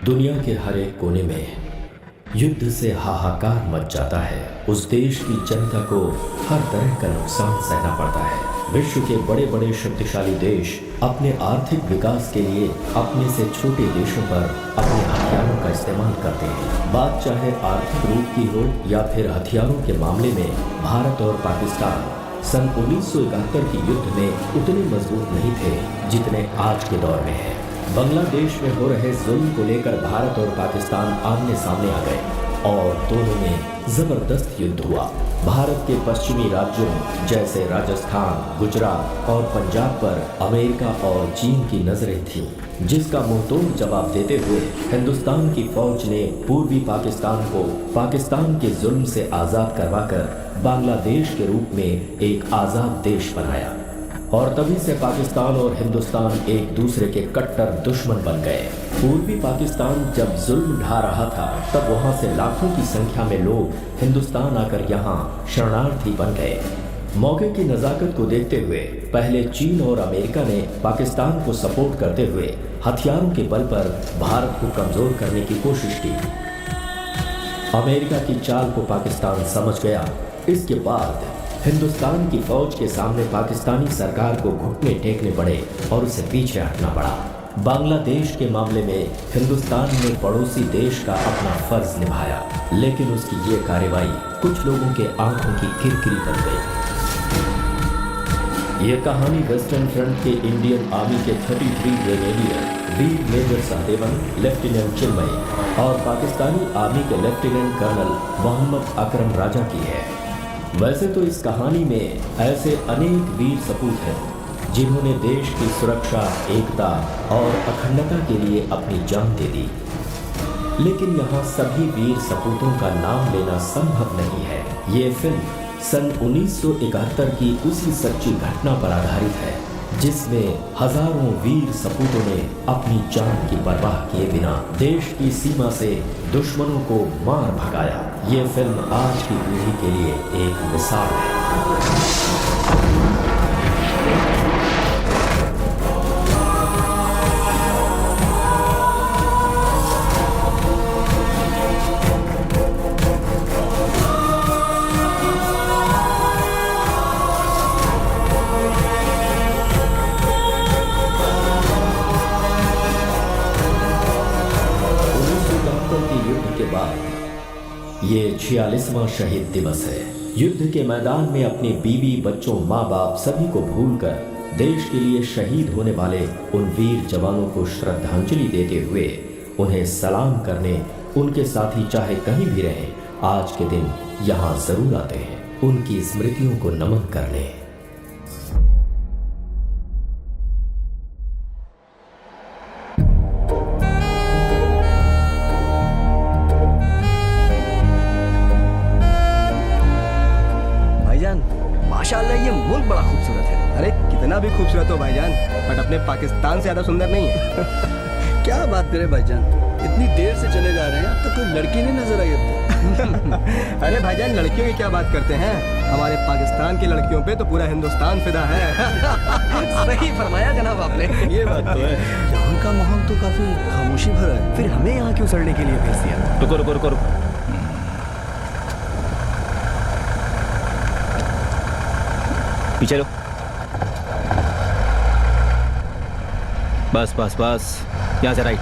दुनिया के हर एक कोने में युद्ध से हाहाकार मच जाता है। उस देश की जनता को हर तरह का नुकसान सहना पड़ता है। विश्व के बड़े बड़े शक्तिशाली देश अपने आर्थिक विकास के लिए अपने से छोटे देशों पर अपने हथियारों का इस्तेमाल करते हैं। बात चाहे आर्थिक रूप की हो या फिर हथियारों के मामले में भारत और पाकिस्तान सन 1971 की युद्ध में उतने मजबूत नहीं थे जितने आज के दौर में हैं। बांग्लादेश में हो रहे जुल्म को लेकर भारत और पाकिस्तान आमने सामने आ गए और दोनों में जबरदस्त युद्ध हुआ। भारत के पश्चिमी राज्यों जैसे राजस्थान, गुजरात और पंजाब पर अमेरिका और चीन की नजरें थीं, जिसका मुंहतोड़ जवाब देते हुए हिंदुस्तान की फौज ने पूर्वी पाकिस्तान को पाकिस्तान के जुल्म से आज़ाद करवाकर बांग्लादेश के रूप में एक आज़ाद देश बनाया। और तभी से पाकिस्तान और हिंदुस्तान एक दूसरे के कट्टर दुश्मन बन गए। पूर्वी पाकिस्तान जब जुल्म ढा रहा था तब वहां से लाखों की संख्या में लोग हिंदुस्तान आकर यहां शरणार्थी बन गए। मौके की नज़ाकत को देखते हुए पहले चीन और अमेरिका ने पाकिस्तान को सपोर्ट करते हुए हथियारों के बल पर भारत को कमजोर करने की कोशिश की। अमेरिका की चाल को पाकिस्तान समझ गया। इसके बाद हिंदुस्तान की फौज के सामने पाकिस्तानी सरकार को घुटने टेकने पड़े और उसे पीछे हटना पड़ा। बांग्लादेश के मामले में हिंदुस्तान ने पड़ोसी देश का अपना फर्ज निभाया, लेकिन उसकी ये कार्रवाई कुछ लोगों के आंखों की किरकिरी बन गई। ये कहानी वेस्टर्न फ्रंट के इंडियन आर्मी के 33 ग्रेनेडियर वीर मेजर सहदेवन, लेफ्टिनेंट चिन्मय और पाकिस्तानी आर्मी के लेफ्टिनेंट कर्नल मोहम्मद अकरम राजा की है। वैसे तो इस कहानी में ऐसे अनेक वीर सपूत हैं जिन्होंने देश की सुरक्षा, एकता और अखंडता के लिए अपनी जान दे दी, लेकिन यहाँ सभी वीर सपूतों का नाम लेना संभव नहीं है। ये फिल्म सन 1971 की उसी सच्ची घटना पर आधारित है जिसमें हजारों वीर सपूतों ने अपनी जान की परवाह किए बिना देश की सीमा से दुश्मनों को मार भगाया। ये फिल्म आज की पीढ़ी के लिए एक मिसाल है। ये 46वां शहीद दिवस है। युद्ध के मैदान में अपनी बीवी, बच्चों, माँ बाप सभी को भूलकर देश के लिए शहीद होने वाले उन वीर जवानों को श्रद्धांजलि देते हुए उन्हें सलाम करने उनके साथी चाहे कहीं भी रहें, आज के दिन यहाँ जरूर आते हैं उनकी स्मृतियों को नमन करने। माशाल्लाह ये मुल्क बड़ा खूबसूरत है। अरे कितना भी खूबसूरत हो भाईजान, बट अपने पाकिस्तान से ज्यादा सुंदर नहीं है। क्या बात करें भाईजान, इतनी देर से चले जा रहे हैं, अब तक कोई लड़की नहीं नजर आई अब तक। अरे भाईजान लड़कियों की क्या बात करते हैं, हमारे पाकिस्तान की लड़कियों पे तो पूरा हिंदुस्तान फिदा है। सही फरमाया जनाब आपने। ये बात तो है। यहाँ का माहौल तो काफी खामोशी भरा है। फिर हमें यहाँ क्यों सड़ने के लिए भेज दिया? रुको रुको रुको रुको। पीछे लो। बस बस बस, यहाँ से राइट।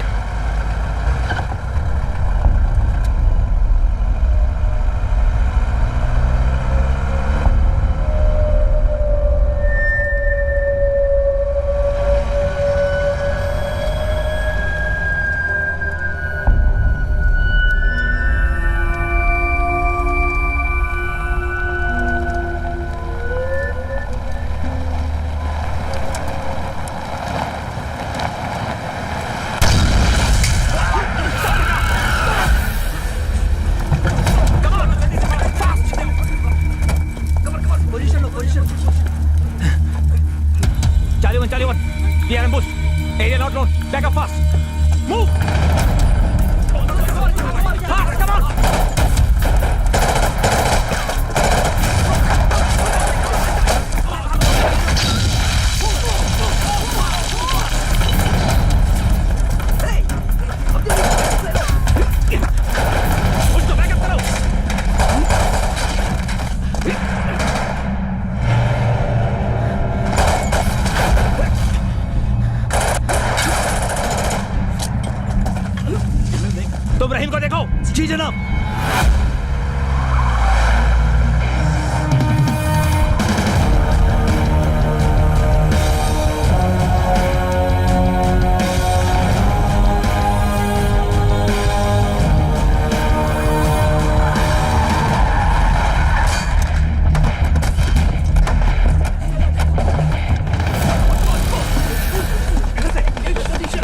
जी जनाब।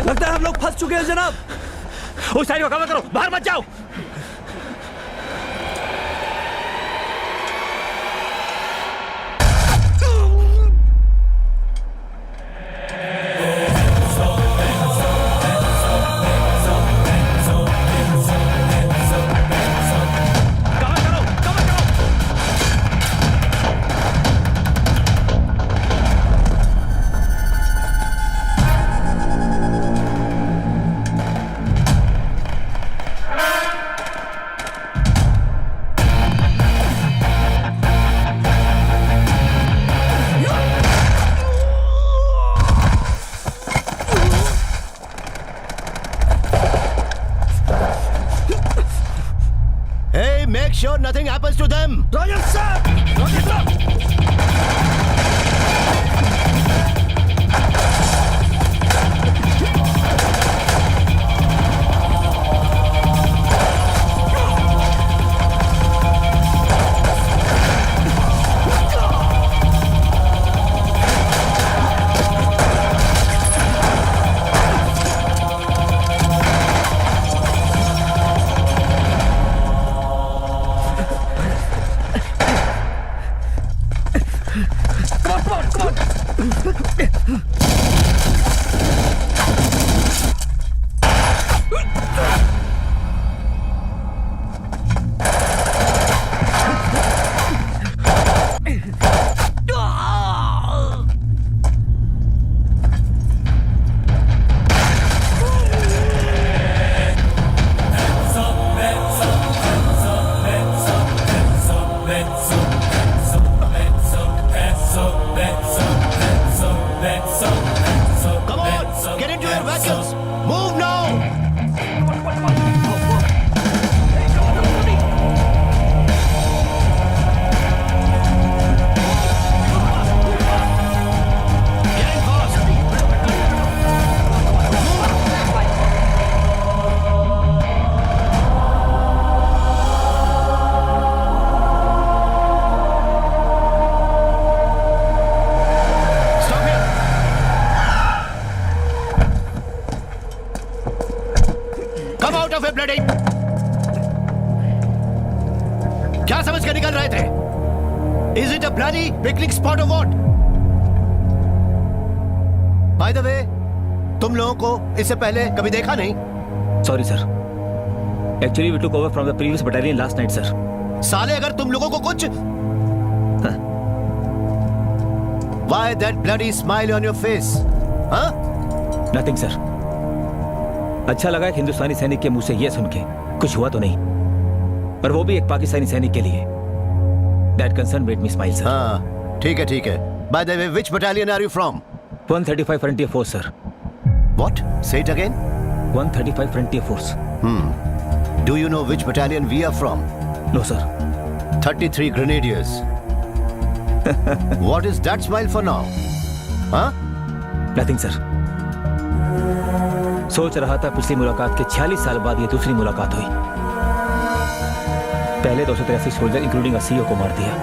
लगता है हम लोग फंस चुके हैं जनाब। उस साइड को कवर करो, बाहर मत जाओ। Hey, make sure nothing happens to them. Roger sir. Roger sir. Come on, get into your vehicles. Move now. Get in fast. Stop here. Come out of it, bloody! क्या समझ के निकल रहे थे? Is it a bloody picnic spot or what? By the way, तुम लोगों को इससे पहले कभी देखा नहीं? Sorry sir, actually we took over from the previous battalion last night sir. साले अगर तुम लोगों को कुछ Why that bloody smile on your face? हाँ? Nothing sir. अच्छा लगा एक हिंदुस्तानी सैनिक के मुंह से ये सुन के। कुछ हुआ तो नहीं, पर वो भी एक पाकिस्तानी सैनिक के लिए। That concern made me smile sir. हाँ, ठीक है। By the way, which battalion are you from? 135 Frontier Force sir. What? Say it again. 135 Frontier Force। Do you know which battalion we are from? No sir. 33 Grenadiers. What is that smile for now? हाँ? Nothing sir. सोच रहा था पिछली मुलाकात के 46 साल बाद ये दूसरी मुलाकात हुई। पहले 283 सोल्जर इंक्लूडिंग सीईओ को मार दिया,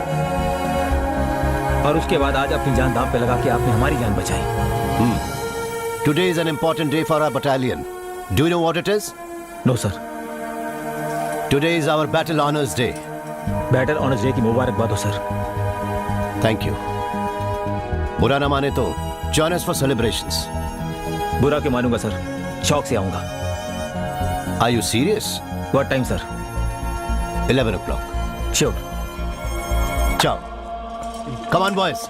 और उसके बाद आज अपनी जान दांव पे लगा के आपने हमारी जान बचाई। Today is an important day for our battalion. Do you know what it is? No sir. Today is our Battle Honors Day. Battle honours day की मुबारकबाद हो सर। Thank you. बुरा ना माने तो join us for celebrations. बुरा क्यों मानूंगा सर, शौक से आऊंगा। Are you serious? What time sir? 11 o'clock. Sure. Ciao. Come on, boys.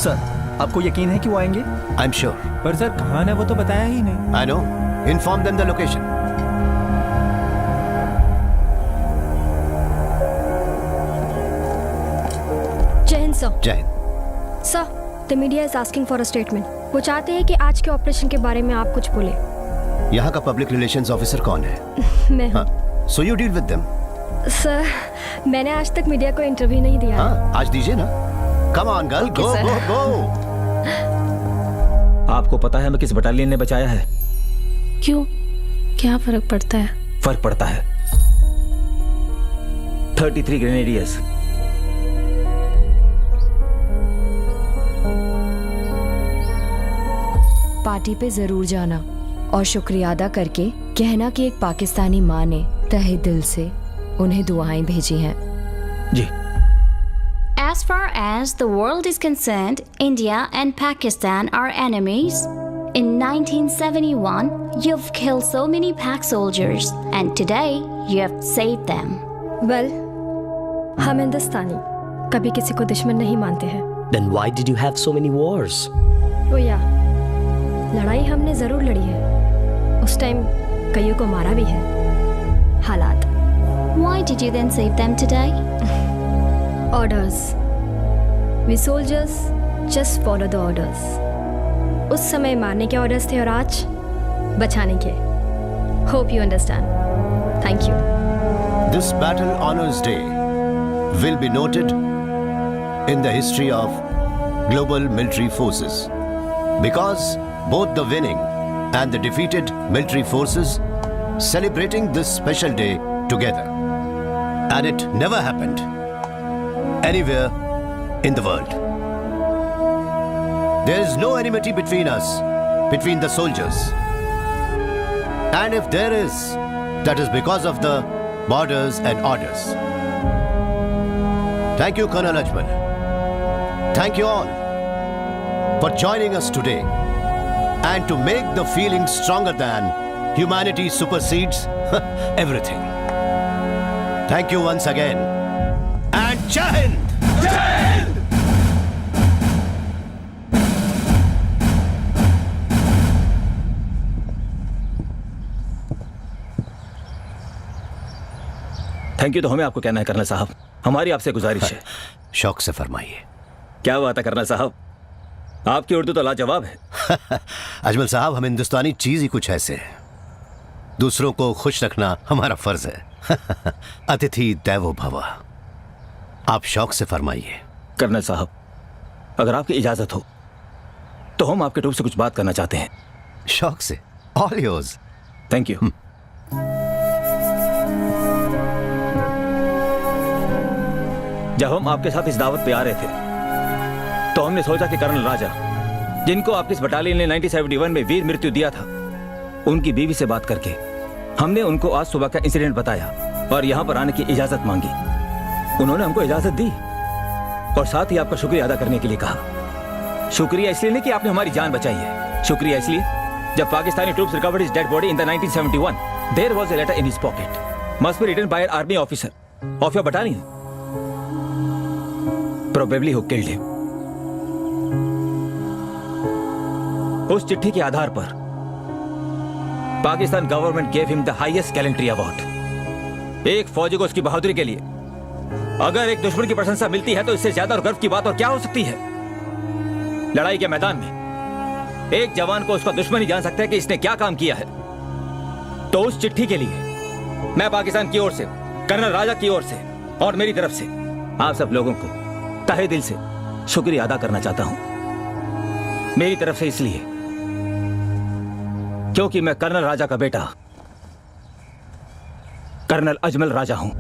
Sir, आपको यकीन है कि वो आएंगे? I'm sure. पर सर कहाँ है वो तो बताया ही नहीं। I know. Inform them the location. जय हिंद सर। जय Hind. Sir the media is asking for a statement. वो चाहते हैं कि आज के ऑपरेशन के बारे में आप कुछ बोले। यहाँ का पब्लिक रिलेशंस ऑफिसर कौन है? मैं हूँ। So you deal with them. Sir, मैंने आज तक मीडिया को इंटरव्यू नहीं दिया। हाँ, आज दीजिए ना। Come on girl, go sir. गो गो। आपको पता है हमें किस बटालियन ने बचाया है? क्यों, क्या फर्क पड़ता है? फर्क पड़ता है। 33 ग्रेनेडियर्स। पार्टी पे जरूर जाना और शुक्रिया अदा करके कहना कि एक पाकिस्तानी माँ ने तहे दिल से उन्हें दुआएं भेजी हैं। जी। As far as the world is concerned, India and Pakistan are enemies. In 1971, you've killed so many Pak soldiers, and today you have saved them. Well, हम हिंदुस्तानी कभी किसी को दुश्मन नहीं मानते हैं। Then why did you have so many wars? ओ या, लड़ाई हमने जरूर लड़ी है। उस टाइम कईयों को मारा भी है। हालात। Why did you then save them today? Orders. We soldiers just follow the orders. उस समय मारने के ऑर्डर्स थे और आज बचाने के। Hope you understand. Thank you. This Battle Honors Day will be noted in the history of global military forces because both the winning and the defeated military forces celebrating this special day together. And it never happened anywhere in the world. There is no enmity between us, between the soldiers. And if there is, that is because of the borders and orders. Thank you, Colonel Ajmal. Thank you all for joining us today and to make the feeling stronger than humanity supersedes everything. Thank you once again. And Jai Hind! Thank you तो हमें आपको कहना है colonel साहब। हमारी आपसे गुजारिश है। शौक से फरमाइए। क्या बात है कर्नल साहब, आपकी उर्दू तो लाजवाब है। अजमल साहब, हम हिंदुस्तानी चीज ही कुछ ऐसे हैं। दूसरों को खुश रखना हमारा फर्ज है। अतिथि देवो भव। आप शौक से फरमाइए। कर्नल साहब, अगर आपकी इजाजत हो तो हम आपके ट्रूप से कुछ बात करना चाहते हैं। शौक से। All yours. Thank you. जब हम आपके साथ इस दावत पे आ रहे थे तो हमने सोचा कि कर्नल राजा, जिनको आपकी इस बटालियन ने 1971 में वीर मृत्यु दिया था, उनकी बीवी से बात करके हमने उनको आज सुबह का इंसिडेंट बताया और यहाँ पर आने की इजाजत मांगी। उन्होंने हमको इजाजत दी और साथ ही आपका शुक्रिया अदा करने के लिए कहा। शुक्रिया इसलिए नहीं कि आपने हमारी जान बचाई है, शुक्रिया इसलिए जब Pakistani troops recovered his dead body in the 1971, there was a letter in his pocket, must be written by an army officer of your battalion, probably who killed him. उस चिट्ठी के आधार पर Pakistan government gave him the highest gallantry award. एक फौजी को उसकी बहादुरी के लिए अगर एक दुश्मन की प्रशंसा मिलती है तो इससे ज्यादा और गर्व की बात और क्या हो सकती है। लड़ाई के मैदान में एक जवान को उसका दुश्मन ही जान सकता है कि इसने क्या काम किया है। तो उस चिट्ठी के लिए मैं पाकिस्तान की ओर से, कर्नल राजा की ओर से और मेरी तरफ से आप सब लोगों को तहे दिल से शुक्रिया अदा करना चाहता हूं। मेरी तरफ से इसलिए क्योंकि मैं कर्नल राजा का बेटा कर्नल अजमल राजा हूं।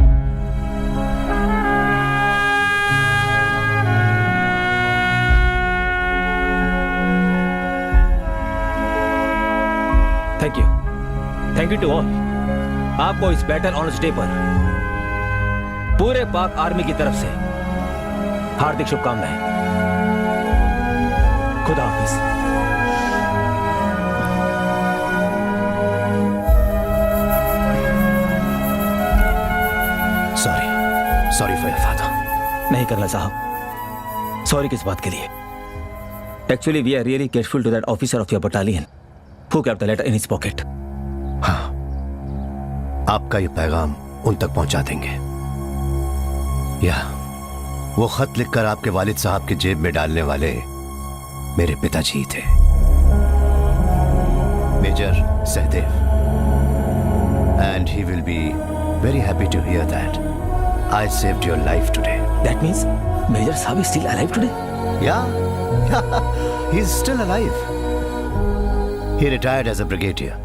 Thank you to all. आपको इस बैटल ऑनर्स डे पर पूरे पाक आर्मी की तरफ से हार्दिक शुभकामनाएं। खुदा हाफिज। Sorry for your father. नहीं कर्नल साहब, सॉरी किस बात के लिए? Actually we are really grateful to that officer of your battalion who kept the letter in his pocket. हाँ, आपका ये पैगाम उन तक पहुंचा देंगे। या वो खत लिखकर आपके वालिद साहब की जेब में डालने वाले मेरे पिताजी थे, major Sahdev, and he will be very happy to hear that I saved your life today. That means Major Saab is still alive today? Yeah, he's still alive. He retired as a brigadier.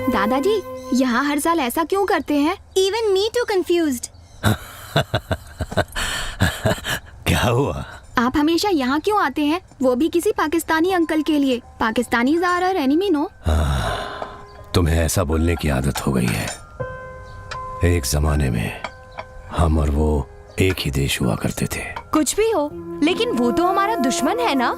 दादाजी, यहाँ हर साल ऐसा क्यों करते हैं? Even me too confused. क्या हुआ? आप हमेशा यहाँ क्यों आते हैं? वो भी किसी पाकिस्तानी अंकल के लिए। Pakistani are our enemy no? तुम्हें ऐसा बोलने की आदत हो गई है। एक जमाने में हम और वो एक ही देश हुआ करते थे। कुछ भी हो, लेकिन वो तो हमारा दुश्मन है ना।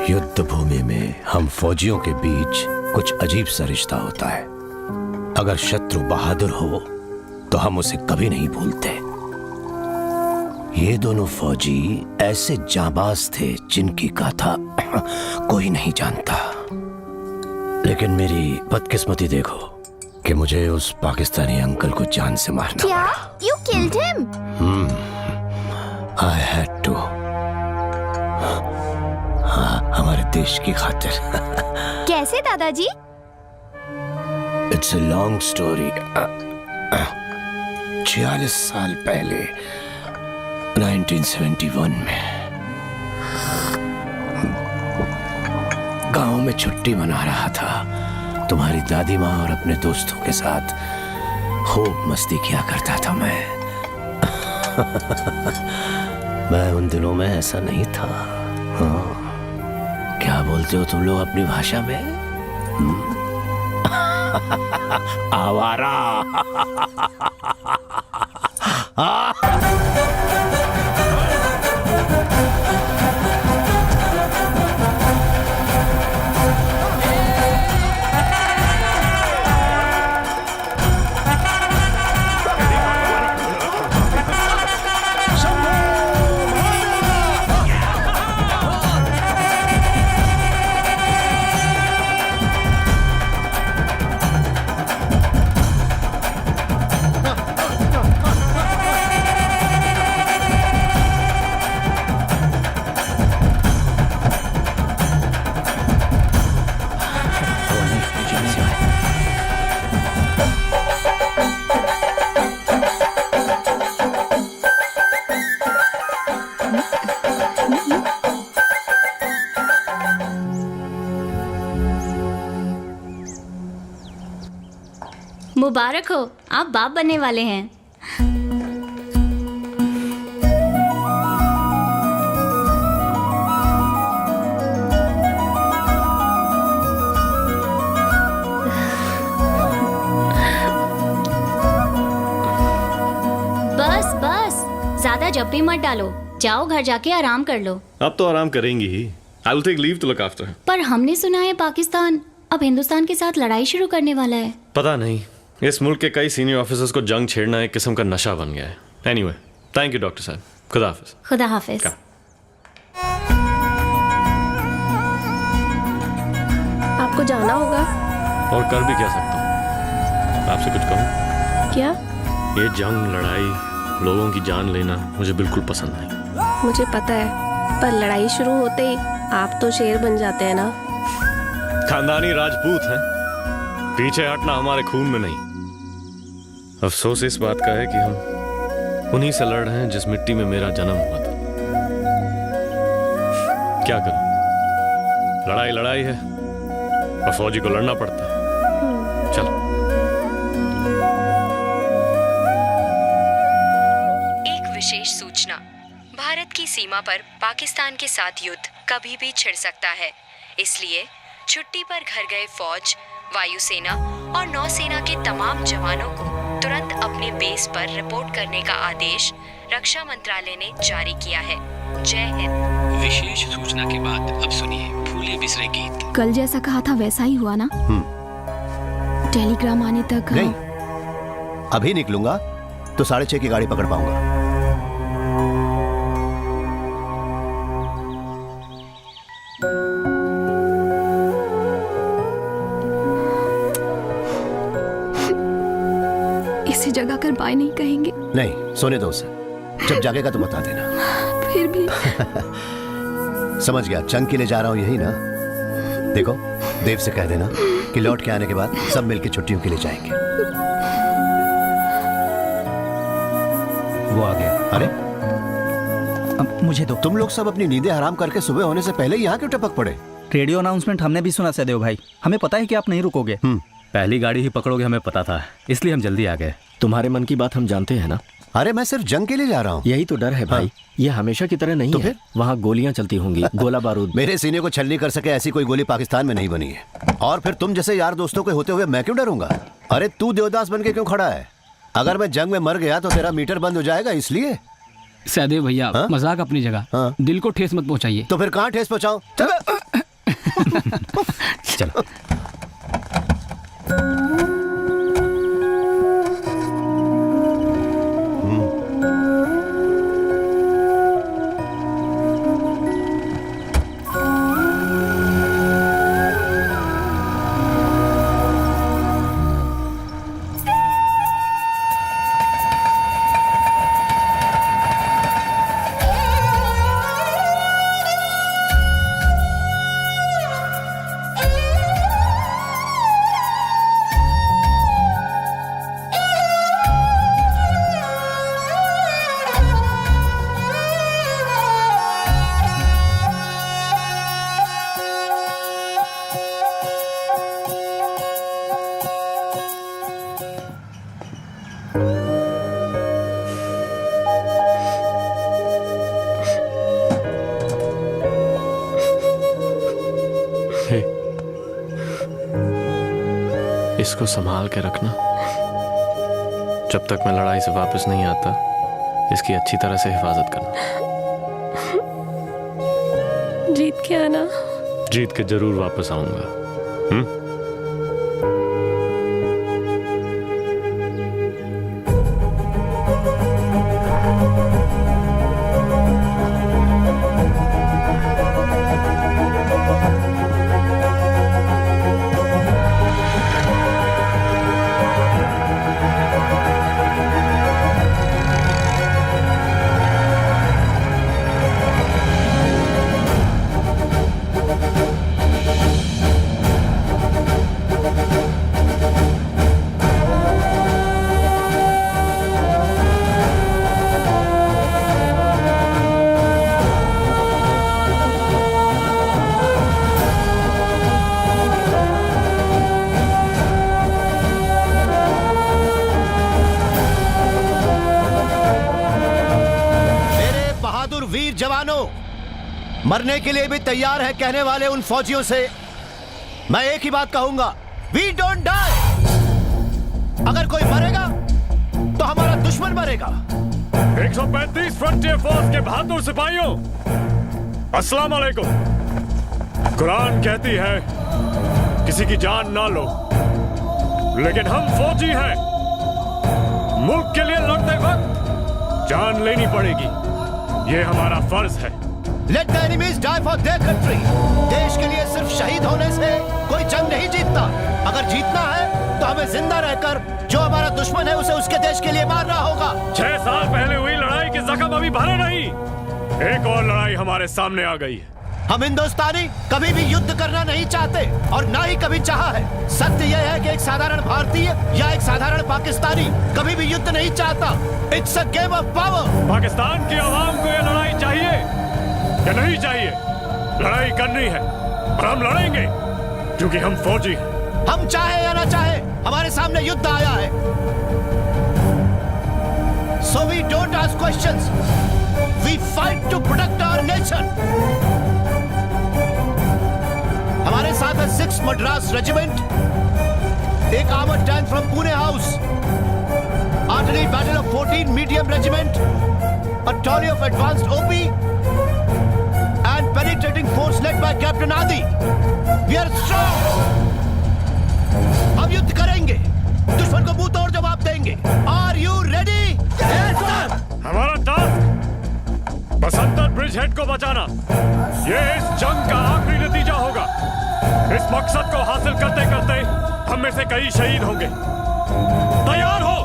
युद्ध भूमि में हम फौजियों के बीच कुछ अजीब सा रिश्ता होता है। अगर शत्रु बहादुर हो तो हम उसे कभी नहीं भूलते। ये दोनों फौजी ऐसे जाबाज थे जिनकी गाथा कोई नहीं जानता। लेकिन मेरी बदकिस्मती देखो कि मुझे उस पाकिस्तानी अंकल को जान से मारना क्या? पड़ा। You killed him? I had to। हाँ, हमारे देश की खातिर। कैसे दादाजी? It's a long story. 46 साल पहले 1971 में गांव में छुट्टी मना रहा था। तुम्हारी दादी माँ और अपने दोस्तों के साथ खूब मस्ती किया करता था मैं। मैं उन दिनों में ऐसा नहीं था। हाँ। क्या बोलते हो तुम लोग अपनी भाषा में? आवारा। मुबारक हो, आप बाप बनने वाले हैं। बस बस, ज्यादा जप्पी मत डालो। जाओ घर जाके आराम कर लो। अब तो आराम करेंगी ही। I will take leave to look after. पर हमने सुना है पाकिस्तान अब हिंदुस्तान के साथ लड़ाई शुरू करने वाला है। पता नहीं, इस मुल्क के कई सीनियर ऑफिसर्स को जंग छेड़ना एक किस्म का नशा बन गया है। एनीवे, थैंक यू डॉक्टर साहब। खुदा हाफिज। खुदा हाफिज। आपको जाना होगा। और कर भी क्या सकता हूँ? आपसे कुछ कहूँ? क्या? ये जंग, लड़ाई, लोगों की जान लेना मुझे बिल्कुल पसंद नहीं। मुझे पता है, पर लड़ाई शुरू होते ही आप तो शेर बन जाते हैं ना। खानदानी राजपूत हैं, पीछे हटना हमारे खून में नहीं। अफसोस इस बात का है कि हम उन्हीं से लड़ रहे हैं जिस मिट्टी में मेरा जन्म हुआ था। क्या करूं, लड़ाई लड़ाई है और फौजी को लड़ना पड़ता है। चलो। एक विशेष सूचना, भारत की सीमा पर पाकिस्तान के साथ युद्ध कभी भी छिड़ सकता है, इसलिए छुट्टी पर घर गए फौज, वायुसेना और नौसेना के तमाम जवानों को तुरंत अपने बेस पर रिपोर्ट करने का आदेश रक्षा मंत्रालय ने जारी किया है। जय हिंद। विशेष सूचना के बाद अब सुनिए भूले बिसरे गीत। कल जैसा कहा था वैसा ही हुआ ना? टेलीग्राम आने तक नहीं, अभी निकलूंगा तो 6:30 की गाड़ी पकड़ पाऊंगा। इसी जगह कर बाय नहीं कहेंगे? नहीं, सोने दो उसे, जब जागेगा तो बता देना। फिर भी समझ गया, जंग के लिए जा रहा हूं यही ना? देखो, देव से कह देना कि लौट के आने के बाद सब मिलकर छुट्टियों के लिए जाएंगे। वो आ गया। अरे अब मुझे दो। तुम लोग सब अपनी नींदें हराम करके सुबह होने से पहले यहाँ क्यों टपक पड़े? रेडियो अनाउंसमेंट हमने भी सुना सदैव भाई, हमें पता है कि आप नहीं रुकोगे। पहली गाड़ी ही पकड़ोगे हमें पता था, इसलिए हम जल्दी आ गए। तुम्हारे मन की बात हम जानते हैं ना। अरे मैं सिर्फ जंग के लिए जा रहा हूँ। यही तो डर है भाई। ये हमेशा की तरह नहीं तो है। फिर? वहाँ गोलियां चलती होंगी, गोला बारूद। मेरे सीने को छलनी कर सके ऐसी कोई गोली पाकिस्तान में नहीं बनी है। और फिर तुम जैसे यार दोस्तों के होते हुए मैं क्यों डरूंगा? अरे तू देवदास बन के क्यों खड़ा है? अगर मैं जंग में मर गया तो तेरा मीटर बंद हो जाएगा, इसलिए। सहदेव भैया, मजाक अपनी जगह, दिल को ठेस मत पहुंचाइए। तो फिर कहाँ ठेस पहुंचाऊं? चलो। इसको संभाल के रखना। जब तक मैं लड़ाई से वापस नहीं आता, इसकी अच्छी तरह से हिफाजत करना। जीत के आना। जीत के जरूर वापस आऊंगा। जवानों, मरने के लिए भी तैयार है कहने वाले उन फौजियों से मैं एक ही बात कहूंगा, वी डोंट डाई। अगर कोई मरेगा तो हमारा दुश्मन मरेगा। 135 फ्रंटियर फोर्स के बहादुर सिपाहियों, अस्सलाम वालेकुम। कुरान कहती है किसी की जान ना लो, लेकिन हम फौजी हैं। मुल्क के लिए लड़ते वक्त जान लेनी पड़ेगी, ये हमारा फर्ज है। Let the enemies die for their country। देश के लिए सिर्फ शहीद होने से कोई जंग नहीं जीतता। अगर जीतना है तो हमें जिंदा रहकर जो हमारा दुश्मन है उसे उसके देश के लिए मारना होगा। 6 साल पहले हुई लड़ाई के जख्म अभी भरे नहीं, एक और लड़ाई हमारे सामने आ गई है। हम हिंदुस्तानी कभी भी युद्ध करना नहीं चाहते और ना ही कभी चाहा है। सत्य यह है कि एक साधारण भारतीय या एक साधारण पाकिस्तानी कभी भी युद्ध नहीं चाहता। It's a game of power. Pakistan की आवाम को यह लड़ाई चाहिए या नहीं चाहिए? लड़ाई करनी है और हम लड़ेंगे क्योंकि हम फौजी हैं। हम चाहे या ना चाहे हमारे सामने युद्ध आया है। So we don't ask questions. We fight to protect our nation. हमारे साथ है 6th मद्रास रेजिमेंट, एक armoured tank from Pune house, artillery battle of 14 medium regiment, a tally of advanced OP and penetrating force led by Captain Adi. We are strong. हम युद्ध करेंगे, दुश्मन को मुंह तोड़ जवाब देंगे। Are you ready? Yes, sir. हमारा टास्क बसंतर ब्रिज हेड को बचाना। ये इस जंग का आखिरी नतीजा होगा। इस मकसद को हासिल करते करते हम में से कई शहीद होंगे। तैयार हो?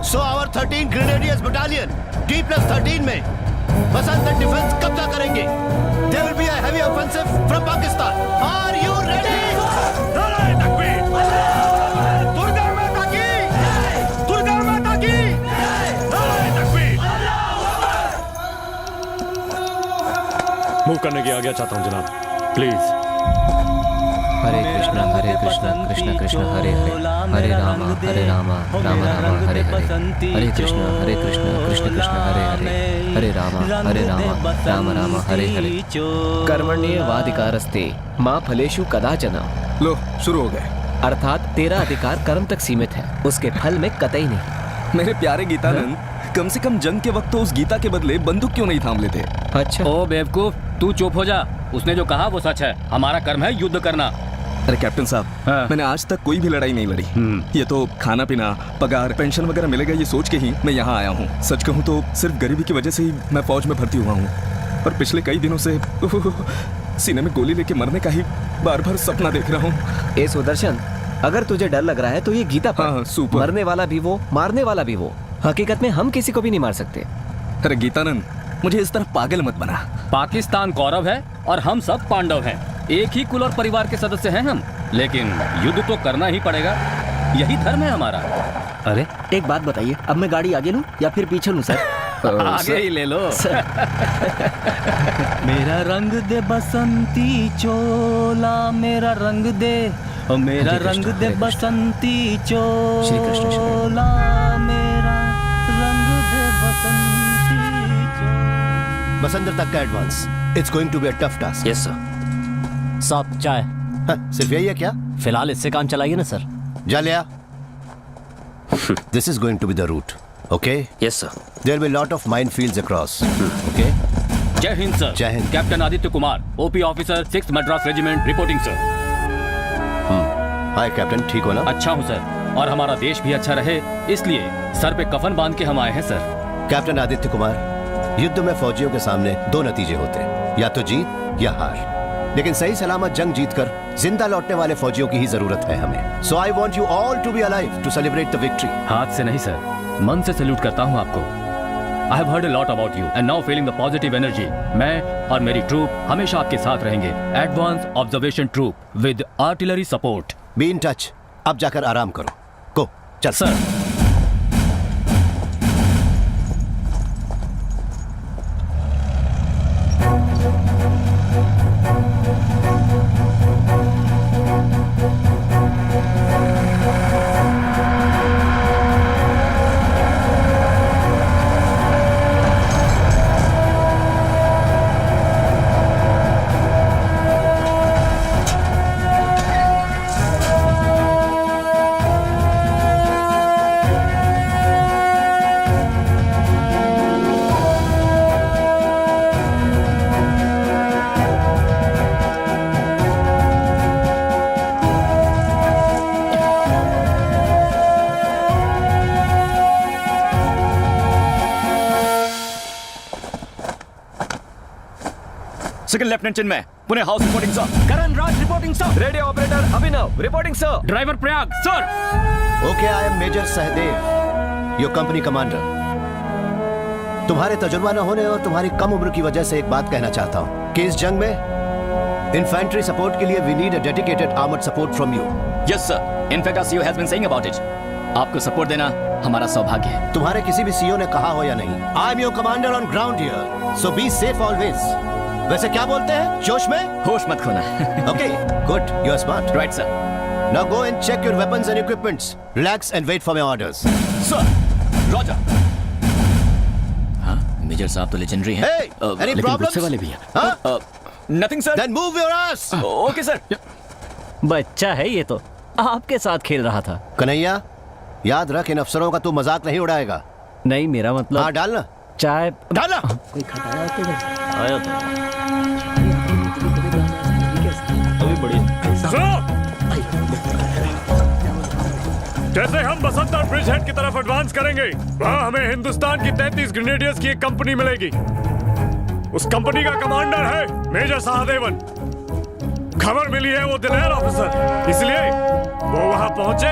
So our 13 Grenadiers Battalion D+13 में बसंतर डिफेंस कब्जा करेंगे। There will be a heavy offensive from Pakistan. Are you ready? नारे तकबीर! दुर्गा माता की! दुर्गा माता की! नारे तकबीर! मूव करने की आज्ञा चाहता हूं जनाब, प्लीज। हरे कृष्णा कृष्ण कृष्ण हरे हरे, हरे राम राम राम हरे हरे, हरे कृष्ण कृष्ण कृष्ण हरे हरे, हरे राम राम राम हरे हरे। कर्मण्येवाधिकारस्ते माँ फलेषु कदाचन। लो शुरू हो गए। अर्थात तेरा अधिकार कर्म तक सीमित है, उसके फल में कतई नहीं। मेरे प्यारे गीतानंद, कम से कम जंग के वक्त तो उस गीता के बदले बंदूक क्यों नहीं थाम लेते? अच्छा। ओ बेवकूफ, तू चुप हो जा। उसने जो कहा वो सच है। हमारा कर्म है युद्ध करना। अरे कैप्टन साहब, मैंने आज तक कोई भी लड़ाई नहीं लड़ी। ये तो खाना पीना, पगार, पेंशन वगैरह मिलेगा ये सोच के ही मैं यहाँ आया हूँ। सच कहूँ तो सिर्फ गरीबी की वजह से ही मैं फौज में भर्ती हुआ हूँ और पिछले कई दिनों से सीने में गोली लेके मरने का ही बार बार सपना देख रहा हूँ। ए सुदर्शन, अगर तुझे डर लग रहा है तो ये गीता पढ़। हाँ, सुपर। मरने वाला भी वो, मारने वाला भी वो। हकीकत में हम किसी को भी नहीं मार सकते। अरे गीतानंद, मुझे इस तरह पागल मत बना। पाकिस्तान कौरव है और हम सब पांडव हैं। एक ही कुल और परिवार के सदस्य हैं हम, लेकिन युद्ध तो करना ही पड़ेगा। यही धर्म है हमारा। अरे एक बात बताइए, अब मैं गाड़ी आगे लूं या फिर पीछे लूं सर? आगे ही ले लो। मेरा रंग दे बसंती चोला, मेरा रंग दे, ओ मेरा रंग दे बसंती चोला, मेरा रंग दे बसंती चोला। बसंतर तक का advance. It's going to be a tough task. Yes sir. साहब चाय। सिर्फ यही है क्या? फिलहाल इससे काम चलाइए ना सर। जा लिया। This is going to be the route, okay? Yes sir. There will be a lot of minefields across, okay? जय हिंद सर। जय Hind. Captain Aditya Kumar, OP officer, 6th Madras regiment, reporting sir. Hi captain, ठीक हो ना? अच्छा हूँ सर, और हमारा देश भी अच्छा रहे इसलिए सर पे कफन बांध के हम आए हैं सर। कैप्टन आदित्य कुमार, युद्ध में फौजियों के सामने दो नतीजे होते हैं, या तो जीत या हार। लेकिन सही सलामत जंग जीतकर जिंदा लौटने वाले फौजियों की ही जरूरत है हमें। So I want you all to be alive to celebrate the victory. हाथ से नहीं सर, मन से सैल्यूट करता हूँ आपको। I have heard a lot about you and now feeling the positive energy. मैं और मेरी ट्रूप हमेशा आपके साथ रहेंगे। Advance observation troop with artillery support. Be in touch. अब जाकर आराम करो। Go, चल। Sir. Second lieutenant Chinmay, Pune house reporting sir. Karan Raj reporting sir. Radio operator Abhinav reporting sir. Driver Prayag sir. Okay, I am major Sahdev, your company commander. तुम्हारे तजुर्बा न होने और तुम्हारी कम उम्र की वजह से एक बात कहना चाहता हूँ। कि इस जंग में इन्फेंट्री सपोर्ट के लिए we need a dedicated armoured support from you. Yes sir, in fact our CEO has been saying about it. आपको सपोर्ट देना हमारा सौभाग्य है। तुम्हारे किसी भी सीईओ ने कहा हो या नहीं, I am your commander on ground here, so be safe always. वैसे क्या बोलते हैं, जोश में होश मत खोना। Okay, good, you are smart. Right sir. Now go and check your weapons and equipments. Relax and wait for my orders. Sir, Roger. हाँ, मेजर साहब तो लेजेंडरी हैं। Hey, any लेकिन problems? गुस्से वाले भी हैं। हाँ? Nothing sir. Then move your ass. Okay sir. बच्चा है ये तो, आपके साथ खेल रहा था। कन्हैया, याद रख इन अफसरों का तू मजाक नहीं उड़ाएगा। नहीं, मेरा मतलब। हाँ, डालना। चाय डालना। कोई खटाया तो आया तो। अभी बढ़िया। जैसे हम बसंतर ब्रिज हेड की तरफ एडवांस करेंगे, वहाँ हमें हिंदुस्तान की 33 ग्रेनेडियर्स की एक कंपनी मिलेगी। उस कंपनी का कमांडर है मेजर सहदेवन। खबर मिली है वो दिलेर ऑफिसर, इसलिए वो वहाँ पहुंचे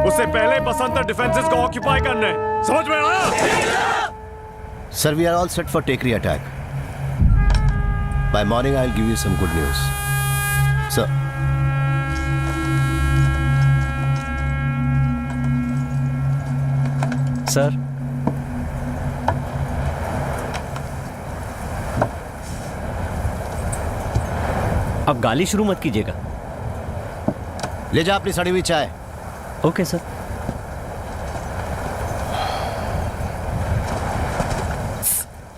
उससे पहले बसंतर डिफेंसेस को ऑक्यूपाई करने। समझ में आया? Sir, we are all set for Tekri attack. By morning, I'll give you some good news. Sir. Sir, अब गाली शुरू मत कीजिएगा। ले जा अपनी सड़ी हुई चाय। Okay sir.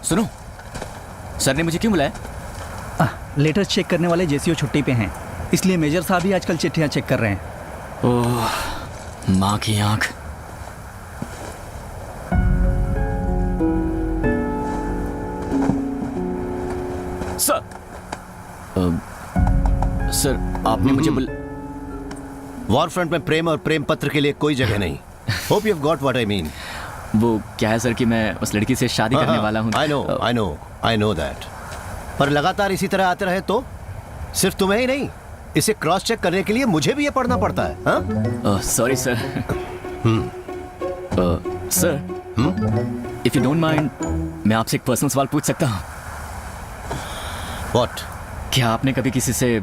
सुनो, सर ने मुझे क्यों बुलाया? लेटेस्ट चेक करने वाले जेसीओ छुट्टी पे हैं, इसलिए मेजर साहब ही आजकल चिट्ठियां चेक कर रहे हैं। ओह, माँ की आंख। सर, आपने मुझे वॉर फ्रंट में प्रेम और प्रेम पत्र के लिए कोई जगह नहीं। Hope you have got what I mean. वो क्या है सर कि मैं उस लड़की से शादी करने वाला हूँ। I know that. पर लगातार इसी तरह आते रहे तो सिर्फ तुम्हें ही नहीं, इसे क्रॉस चेक करने के लिए मुझे भी ये पढ़ना पड़ता है। Sorry sir. Sir, if you don't mind, मैं आपसे एक पर्सनल सवाल पूछ सकता हूँ? व्हाट? क्या आपने कभी किसी से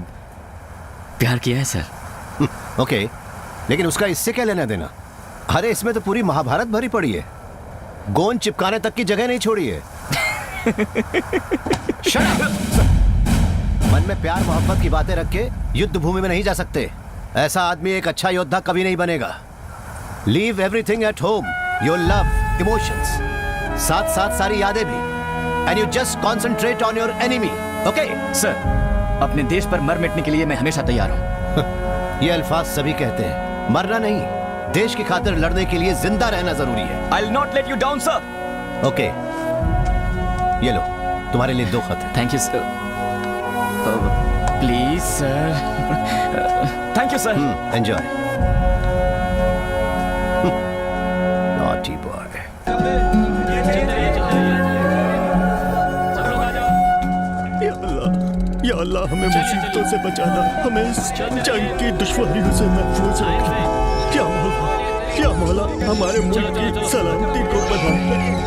प्यार किया है सर? ओके, लेकिन उसका इससे क्या लेना देना? अरे इसमें तो पूरी महाभारत भरी पड़ी है, गोंद चिपकाने तक की जगह नहीं छोड़ी है। मन में प्यार मोहब्बत की बातें रख के युद्ध भूमि में नहीं जा सकते। ऐसा आदमी एक अच्छा योद्धा कभी नहीं बनेगा। Leave everything at home, your love, emotions, साथ साथ सारी यादें भी, and you just concentrate on your enemy. Okay sir, अपने देश पर मर मिटने के लिए मैं हमेशा तैयार हूँ। ये अल्फाज सभी कहते हैं, मरना नहीं, देश की खातिर लड़ने के लिए जिंदा रहना जरूरी है। I'll not let you down, sir. Okay, ये लो, तुम्हारे लिए 2 खत। Thank you sir. Please sir. Thank you sir. Enjoy. Naughty boy. या अल्लाह, हमें मुसीबतों से बचाना, हमें इस जंग की दुश्वारियों से महफूज रखना। क्या मौला हमारे मुल्क की सलामती को बनाए।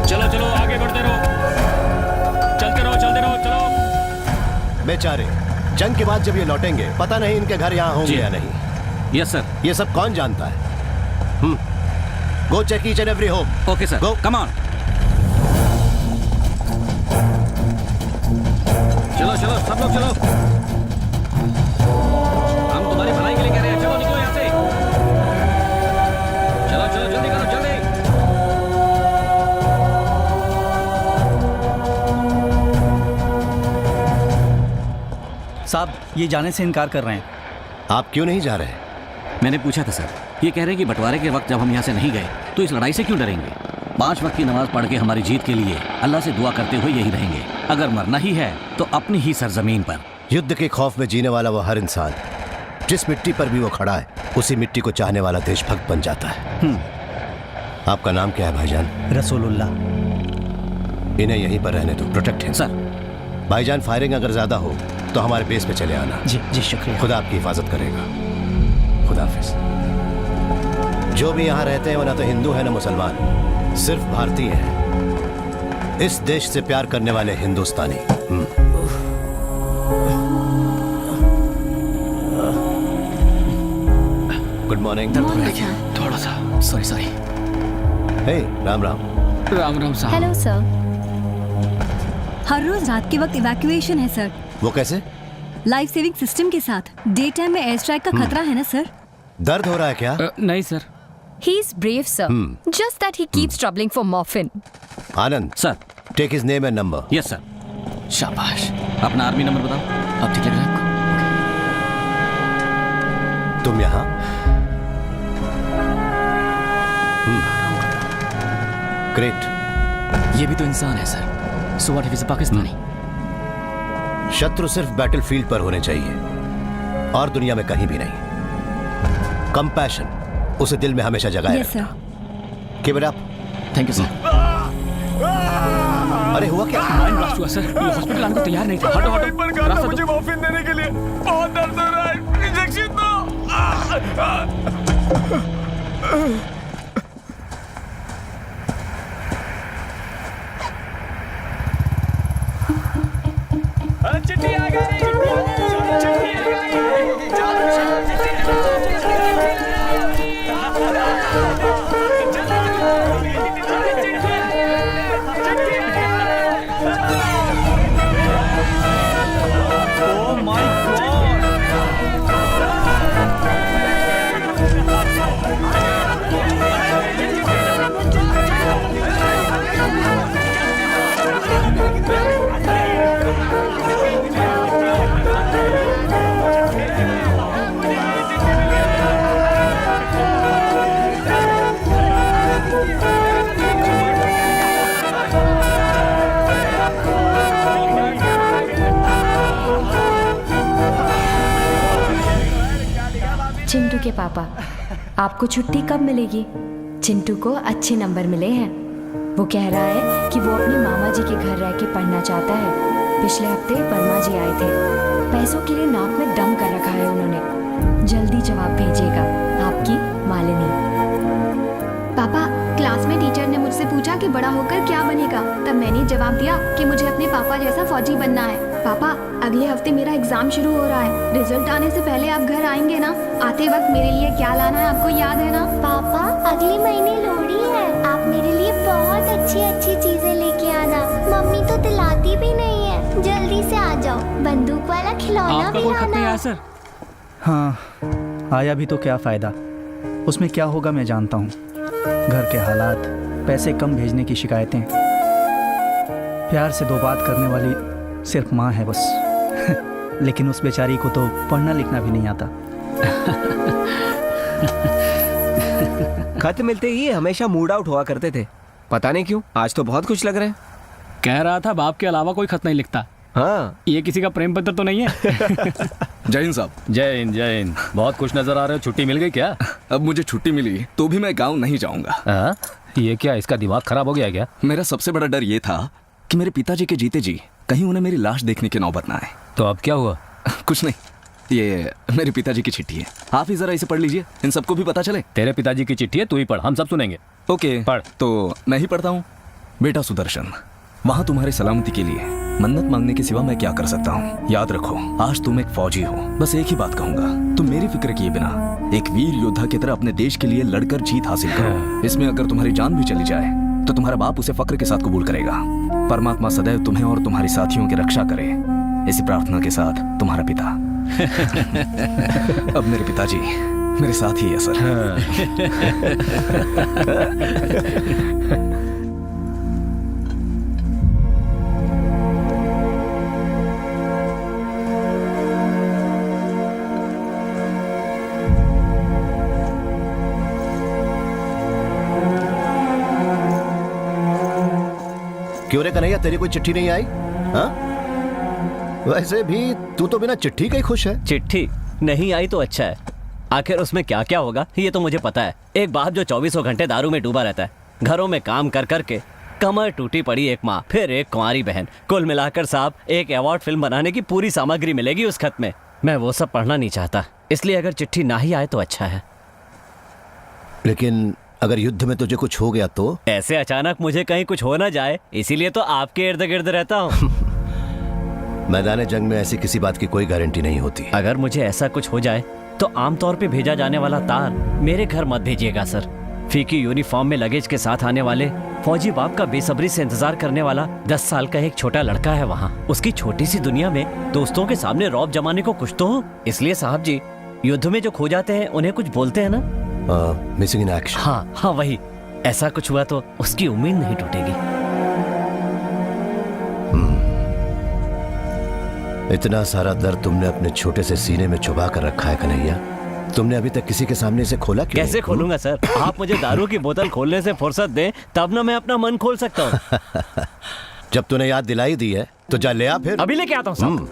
चलो आगे बढ़ते रहो, चलते रहो, चलो। बेचारे, जंग के बाद जब ये लौटेंगे, पता नहीं इनके घर यहाँ होंगे या नहीं। Yes sir. ये सब कौन जानता है? Go check each and every home. Okay sir, go, come on. चलो सब लोग चलो, हम तुम्हारी भलाई के लिए कह रहे हैं। चलो निकलो यहाँ से, चलो जल्दी करो, जल्दी। साहब, ये जाने से इनकार कर रहे हैं। आप क्यों नहीं जा रहे? मैंने पूछा था सर, ये कह रहे हैं कि बंटवारे के वक्त जब हम यहाँ से नहीं गए तो इस लड़ाई से क्यों डरेंगे। 5 वक्त की नमाज पढ़ के हमारी जीत के लिए अल्लाह से दुआ करते हुए यही रहेंगे। अगर मरना ही है तो अपनी ही सरजमीन पर। युद्ध के खौफ में जीने वाला वो हर इंसान, जिस मिट्टी पर भी वो खड़ा है, उसी मिट्टी को चाहने वाला देशभक्त बन जाता है। आपका नाम क्या है भाईजान? रसूलुल्लाह। इन्हें यहीं पर रहने दो, प्रोटेक्ट है सर। भाईजान, फायरिंग अगर ज्यादा हो तो हमारे बेस पे चले आना। जी जी शुक्रिया। खुदा आपकी हिफाजत करेगा। खुदा हाफिज। जो भी यहाँ रहते हैं वो ना तो हिंदू है ना मुसलमान, सिर्फ भारतीय हैं। इस देश से प्यार करने वाले हिंदुस्तानी। Good morning. थोड़ा सा सॉरी। हे राम राम। राम साहब। Hello sir. हर रोज रात के वक्त इवैक्यूएशन है सर। वो कैसे? लाइफ सेविंग सिस्टम के साथ। डे टाइम में एयर स्ट्राइक का खतरा है ना सर? दर्द हो रहा है क्या? नहीं sir. He is brave, sir. Just that he keeps troubling for morphine. Anand sir. Take his name and number. Yes sir. शाबाश। अपना आर्मी नंबर बताओ। अब ठीक लग रहा है आपको? तुम यहाँ? ग्रेट। ये भी तो इंसान है sir. So what if he's a Pakistani? शत्रु सिर्फ बैटलफील्ड पर होने चाहिए और दुनिया में कहीं भी नहीं। कंपैशन उसे दिल में हमेशा जगाए रखना। Keep it up. Thank you sir. अरे हुआ क्या? माइंड ब्लास्ट हुआ सर। ये हॉस्पिटल आने को तैयार नहीं था। हटो रास्ता मुझे मॉर्फिन देने के लिए बहुत दर्द हो रहा है। इंजेक्शन दो। चिट्ठी आ गई। चिंटू के पापा, आपको छुट्टी कब मिलेगी? चिंटू को अच्छे नंबर मिले हैं। वो कह रहा है कि वो अपने मामा जी के घर रह के पढ़ना चाहता है। पिछले हफ्ते वर्मा जी आए थे। पैसों के लिए नाक में दम कर रखा है उन्होंने। जल्दी जवाब भेजिएगा। आपकी मालिनी। पापा, क्लास में टीचर ने मुझसे पूछा कि बड़ा होकर क्या बनेगा। तब मैंने जवाब दिया कि मुझे अपने पापा जैसा फौजी बनना है। पापा, अगले हफ्ते मेरा एग्जाम शुरू हो रहा है। रिजल्ट आने से पहले आप घर आएंगे ना? आते वक्त मेरे लिए क्या लाना है आपको याद है ना? पापा, अगले महीने लोहड़ी है। आप मेरे लिए बहुत अच्छी अच्छी चीजें लेके आना। मम्मी तो दिलाती भी नहीं है। जल्दी से आ जाओ। बंदूक वाला खिलौना भी लाना। सर हाँ, आया भी तो क्या फायदा। उसमें क्या होगा मैं जानता हूँ। घर के हालात, पैसे कम भेजने की शिकायतें। प्यार से दो बात करने वाली सिर्फ माँ है बस। लेकिन उस बेचारी को तो पढ़ना लिखना भी नहीं आता। खत मिलते ही हमेशा मूड आउट हुआ करते थे। पता नहीं क्यों, आज तो बहुत खुश लग रहे हैं। कह रहा था बाप के अलावा कोई खत नहीं लिखता। हाँ, ये किसी का प्रेम पत्र तो नहीं है? जय हिंद साहब। जय हिंद जय हिंद। बहुत खुश नजर आ रहे हो। छुट्टी मिल गई क्या? अब मुझे छुट्टी मिली तो भी मैं गांव नहीं जाऊंगा। ये क्या, इसका दिमाग खराब हो गया क्या? मेरा सबसे बड़ा डर ये था कि मेरे पिताजी के जीते जी कहीं उन्हें मेरी लाश देखने की नौबत ना आए। तो अब क्या हुआ? कुछ नहीं, ये मेरे पिताजी की चिट्ठी है। आप ही जरा इसे पढ़ लीजिए, इन सबको भी पता चले। तेरे पिताजी की चिट्ठी है, तू ही पढ़, हम सब सुनेंगे। ओके पढ़। तो मैं ही पढ़ता हूँ। बेटा सुदर्शन, वहाँ तुम्हारी सलामती के लिए मन्नत मांगने के सिवा मैं क्या कर सकता हूँ। याद रखो, आज तुम एक फौजी हो। बस एक ही बात कहूंगा, तुम मेरी फिक्र किए बिना एक वीर योद्धा की तरह अपने देश के लिए लड़कर जीत हासिल करो। इसमें अगर तुम्हारी जान भी चली जाए तो तुम्हारा बाप उसे फक्र के साथ कबूल करेगा। परमात्मा सदैव तुम्हें और तुम्हारी साथियों की रक्षा करे। इसी प्रार्थना के साथ तुम्हारा पिता। अब मेरे पिताजी मेरे साथ ही है सर। क्यों रे कन्हैया, तेरी कोई चिट्ठी नहीं आई? हाँ? वैसे भी तू तो बिना चिट्ठी का ही खुश है। चिट्ठी नहीं आई तो अच्छा है। आखिर उसमें क्या क्या होगा ये तो मुझे पता है। एक बाप जो 24 घंटे दारू में डूबा रहता है, घरों में काम कर करके कमर टूटी पड़ी एक माँ, फिर एक कुंवारी बहन, कुल मिलाकर साहब एक अवार्ड फिल्म बनाने की पूरी सामग्री मिलेगी उस खत में। मैं वो सब पढ़ना नहीं चाहता, इसलिए अगर चिट्ठी ना ही आए तो अच्छा है। लेकिन अगर युद्ध में तुझे कुछ हो गया तो? ऐसे अचानक मुझे कहीं कुछ हो ना जाए, इसीलिए तो आपके इर्द गिर्द रहता हूँ। मैदान जंग में ऐसी किसी बात की कोई गारंटी नहीं होती। अगर मुझे ऐसा कुछ हो जाए तो आमतौर पे भेजा जाने वाला तार मेरे घर मत भेजिएगा सर। फीकी यूनिफॉर्म में लगेज के साथ आने वाले फौजी बाप का बेसब्री से इंतजार करने वाला 10 साल का एक छोटा लड़का है वहाँ। उसकी छोटी सी दुनिया में दोस्तों के सामने रौब जमाने को कुछ तो हो। इसलिए साहब जी, युद्ध में जो खो जाते हैं उन्हें कुछ बोलते हैं ना? Missing in action. हाँ वही। ऐसा कुछ हुआ तो उसकी उम्मीद नहीं टूटेगी। इतना सारा दर्द तुमने अपने छोटे से सीने में छुपा कर रखा है कन्हैया। तुमने अभी तक किसी के सामने से खोला क्यों? कैसे खोलूंगा सर? आप मुझे दारू की बोतल खोलने से फुर्सत दें तब ना मैं अपना मन खोल सकता हूँ। जब तूने याद दिलाई दी है तो जा ले आ फिर। अभी लेके आता हूँ साहब।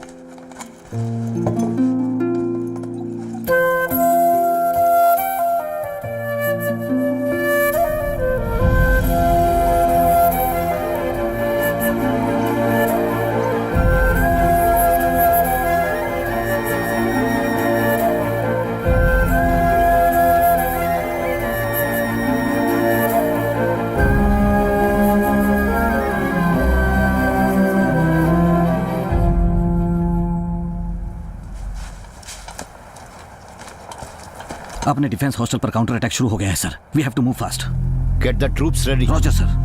अपने डिफेंस हॉस्टल पर काउंटर अटैक शुरू हो गया है sir. We have to move fast. Get the troops ready. Roger sir.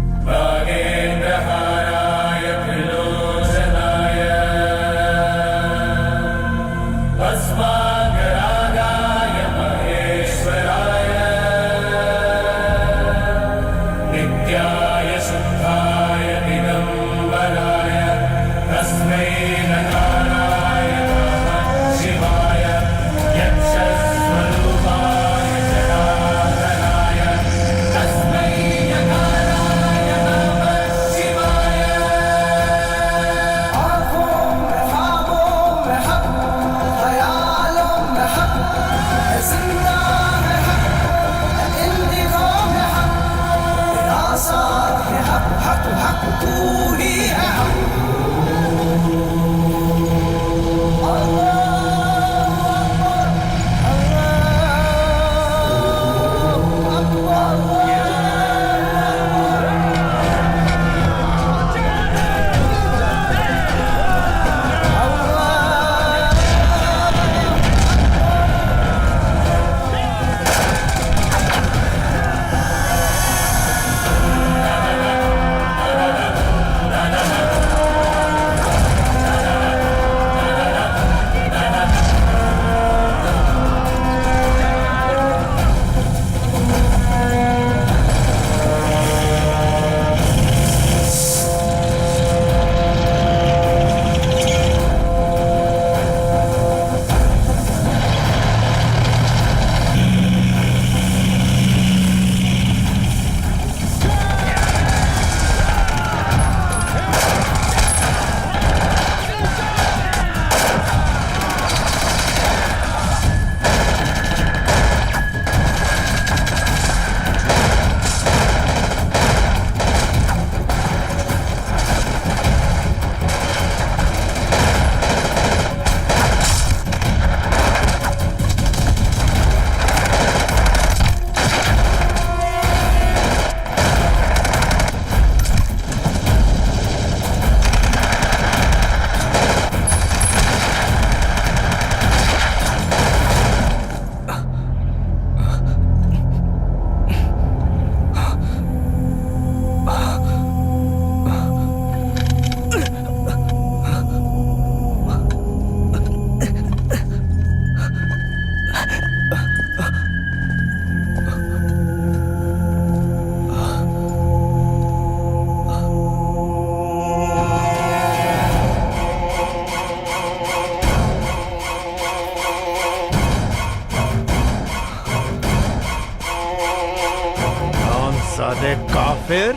सादे काफिर,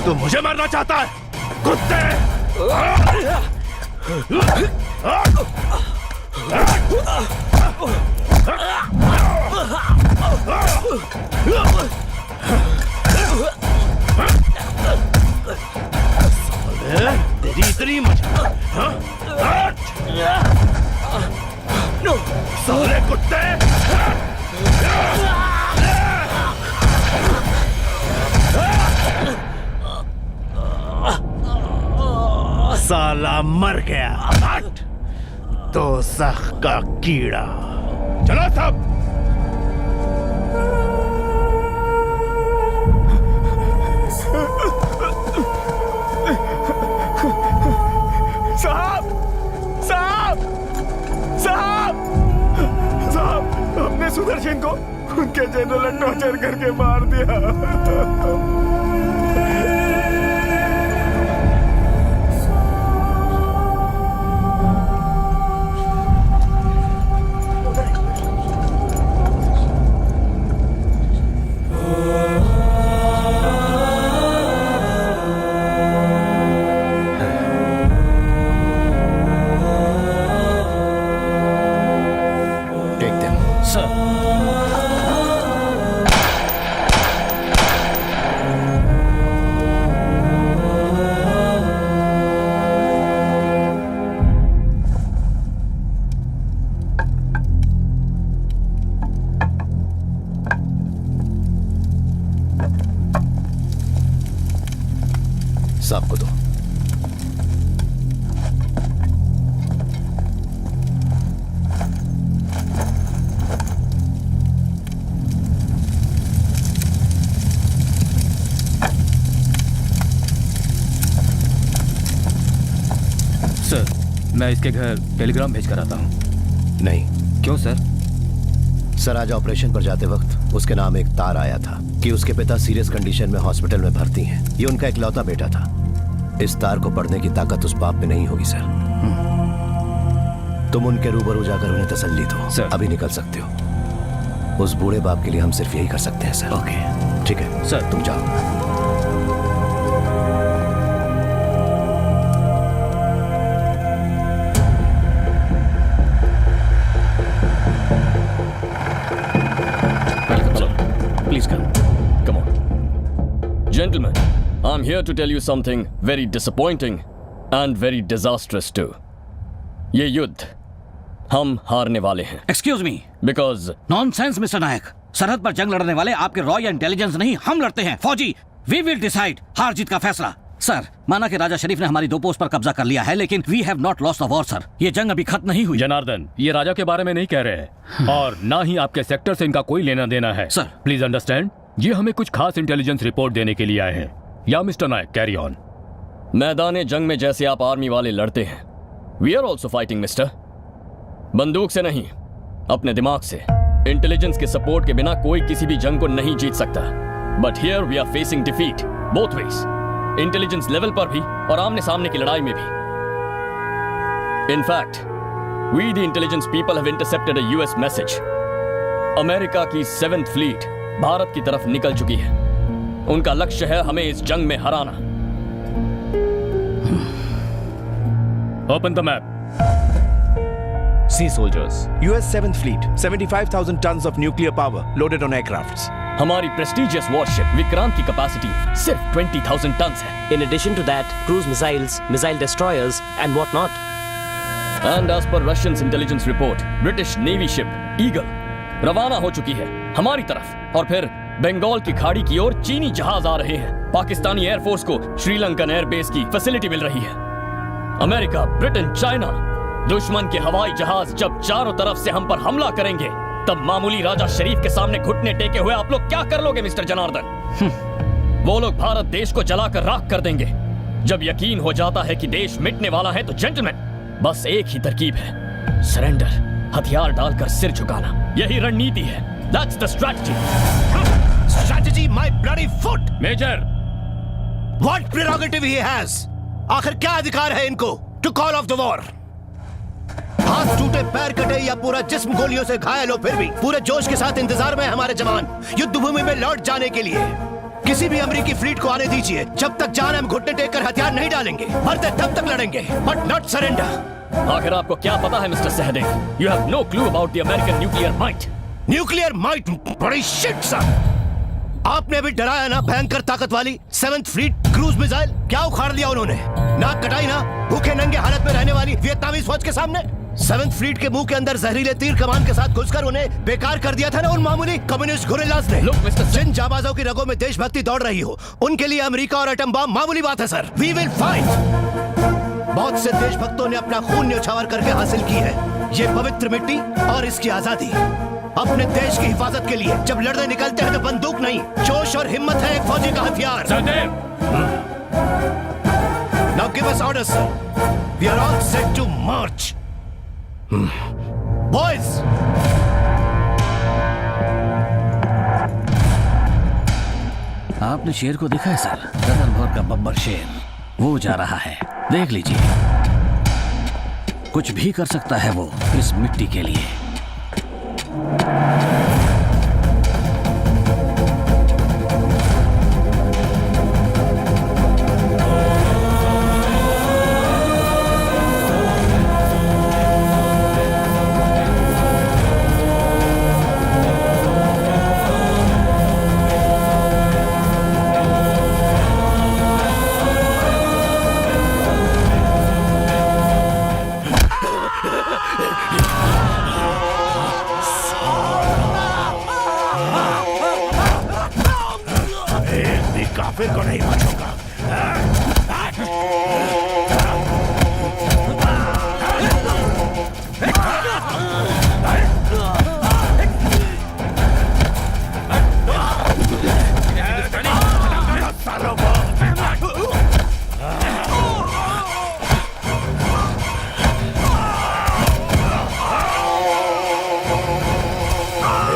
तू मुझे मारना चाहता है? कुत्ते! तेरी मजा। हाँ? साले कुत्ते। साला मर गया। तो सख का कीड़ा। चलो सब। साहब साहब साहब साहब, हमने सुदर्शन को उनके जनरल ने टॉर्चर करके मार दिया। साहब को दो। सर, मैं इसके घर टेलीग्राम भेज कर आता हूँ। नहीं। क्यों सर? सर, आज ऑपरेशन पर जाते वक्त उसके नाम एक तार आया था कि उसके पिता सीरियस कंडीशन में हॉस्पिटल में भर्ती हैं। ये उनका इकलौता बेटा था। इस तार को पढ़ने की ताकत उस बाप में नहीं होगी सर। तुम उनके रूबरू जाकर उन्हें तसल्ली दो। सर, अभी निकल सकते हो। उस बूढ़े बाप के लिए हम सिर्फ यही कर सकते हैं सर। ओके ठीक है सर, तुम जाओ। Please come. Come on. Gentlemen, I'm here to tell you something very disappointing and very disastrous too. ये युद्ध हम हारने वाले हैं। Excuse me. Because Nonsense, Mr. नायक। सरहद पर जंग लड़ने वाले आपके रॉ या इंटेलिजेंस नहीं, हम लड़ते हैं। फौजी, we will decide हार जीत का फैसला। सर, माना कि राजा शरीफ ने हमारी 2 पोस्ट पर कब्जा कर लिया है, लेकिन we have not lost the war, sir. ये जंग अभी खत्म नहीं हुई। जनार्दन, ये राजा के बारे में नहीं कह रहे हैं और ना ही आपके सेक्टर से इनका कोई लेना देना है। सर, प्लीज अंडरस्टैंड, ये हमें कुछ खास इंटेलिजेंस रिपोर्ट देने के लिए आए हैं। या मिस्टर नायक, कैरी ऑन। मैदान जंग में जैसे आप आर्मी वाले लड़ते हैं, we are also fighting mister. बंदूक से नहीं, अपने दिमाग से। इंटेलिजेंस के सपोर्ट के बिना कोई किसी भी जंग को नहीं जीत सकता। But here we are facing defeat both ways, intelligence level पर भी और आमने सामने की लड़ाई में भी। In fact we the intelligence people have intercepted a US message. America की 7th फ्लीट भारत की तरफ निकल चुकी है। उनका लक्ष्य है हमें इस जंग में हराना। Open the map. Sea soldiers. US 7th Fleet, 75,000 tons of nuclear power loaded on aircrafts. हमारी प्रेस्टिजियस वॉरशिप विक्रांत की कैपेसिटी सिर्फ 20,000 टन्स है। In addition to that, cruise missiles, missile destroyers, and whatnot. And as per Russians intelligence report, British Navy ship Eagle रवाना हो चुकी है हमारी तरफ, और फिर बंगाल की खाड़ी की ओर चीनी जहाज आ रहे हैं। पाकिस्तानी एयरफोर्स को श्रीलंकन एयरबेस की फैसिलिटी मिल रही है। अमेरिका, ब्रिटेन, चाइना, दुश्मन के हवाई जहाज जब चारों तरफ से हम पर हमला करेंगे, तब मामूली राजा शरीफ के सामने घुटने टेके हुए आप लोग क्या कर लोगे मिस्टर जनार्दन? वो लोग भारत देश को जलाकर राख कर देंगे। जब यकीन हो जाता है कि देश मिटने वाला है तो जेंटलमैन, बस एक ही तरकीब है, सरेंडर, हथियार डालकर सिर झुकाना। यही रणनीति है। That's the strategy. Strategy, my bloody foot! Major! What prerogative he has? आखिर क्या अधिकार है इनको to call off the war? हाथ टूटे, पैर कटे या पूरा जिस्म गोलियों से घायल हो, फिर भी पूरे जोश के साथ इंतजार में हमारे जवान युद्ध भूमि में लौट जाने के लिए। किसी भी अमेरिकी फ्लीट को आने दीजिए, जब तक जान हम घुटने टेक कर हथियार नहीं डालेंगे, मरते तब तक लड़ेंगे, बट नॉट सरेंडर। आखिर आपको क्या पता है mister Sahdev? You have no clue about the American nuclear might. Nuclear might? बड़ी शिट सर। आपने अभी डराया ना भयंकर ताकत वाली 7th फ्लीट क्रूज मिसाइल क्या उखाड़ दिया उन्होंने? नाक कटाई ना भूखे नंगे हालत में रहने वाली वियतनामी फौज के सामने। 7th फ्लीट के मुंह के अंदर जहरीले तीर कमान के साथ घुसकर उन्हें बेकार कर दिया था ना उन मामूली कम्युनिस्ट गुरिल्लास ने। जिन जाबाजों की रगों में देशभक्ति दौड़ रही हो उनके लिए अमेरिका और एटम बम मामूली बात है सर। We will fight. बहुत से देशभक्तों ने अपना खून न्यौछावर करके हासिल की है ये पवित्र मिट्टी और इसकी आजादी। अपने देश की हिफाजत के लिए जब लड़ने निकलते हैं तो बंदूक नहीं, जोश और हिम्मत है एक फौजी का हथियार। Now give us orders, sir. We are all set to march. Boys! आपने शेर को देखा है सर? गदरभौर का बब्बर शेर, वो जा रहा है, देख लीजिए। कुछ भी कर सकता है वो इस मिट्टी के लिए। काफिर को नहीं बचूंगा।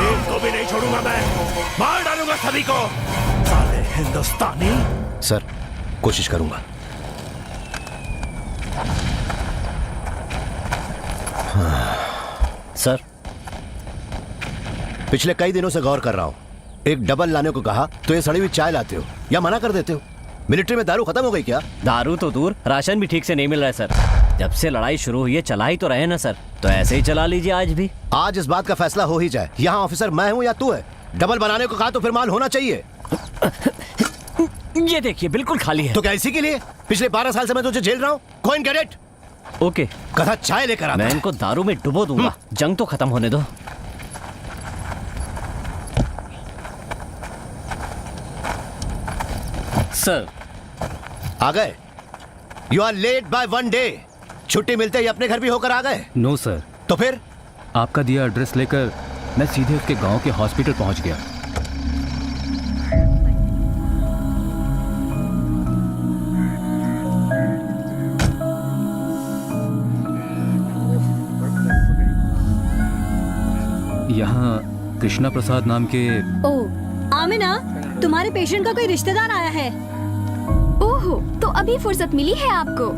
इनको भी नहीं छोड़ूंगा मैं, मार डालूंगा सभी को। हिंदुस्तानी सर कोशिश करूंगा। सर पिछले कई दिनों से गौर कर रहा हूं, एक डबल लाने को कहा तो ये सड़ी हुई चाय लाते हो या मना कर देते हो। मिलिट्री में दारू खत्म हो गई क्या? दारू तो दूर, राशन भी ठीक से नहीं मिल रहा है सर। जब से लड़ाई शुरू हुई है चला ही तो रहे ना सर, तो ऐसे ही चला लीजिए आज भी। आज इस बात का फैसला हो ही जाए। यहाँ ऑफिसर मैं हूँ या तू है? डबल बनाने को कहा तो फिर माल होना चाहिए। ये देखिए बिल्कुल खाली है। तो क्या इसी के लिए पिछले 12 साल से मैं तुझे झेल रहा हूँ? कोइन कैडेट ओके, कथा चाय लेकर आता मैं है। इनको दारू में डुबो दूंगा। जंग तो खत्म होने दो। सर आ गए? You are late by 1 day. छुट्टी मिलते ही अपने घर भी होकर आ गए? No sir. तो फिर आपका दिया एड्रेस लेकर मैं सीधे उसके गांव के हॉस्पिटल पहुंच गया। यहाँ कृष्णा प्रसाद नाम के। ओह आमिना, तुम्हारे पेशेंट का कोई रिश्तेदार आया है। ओहो, तो अभी फुर्सत मिली है आपको।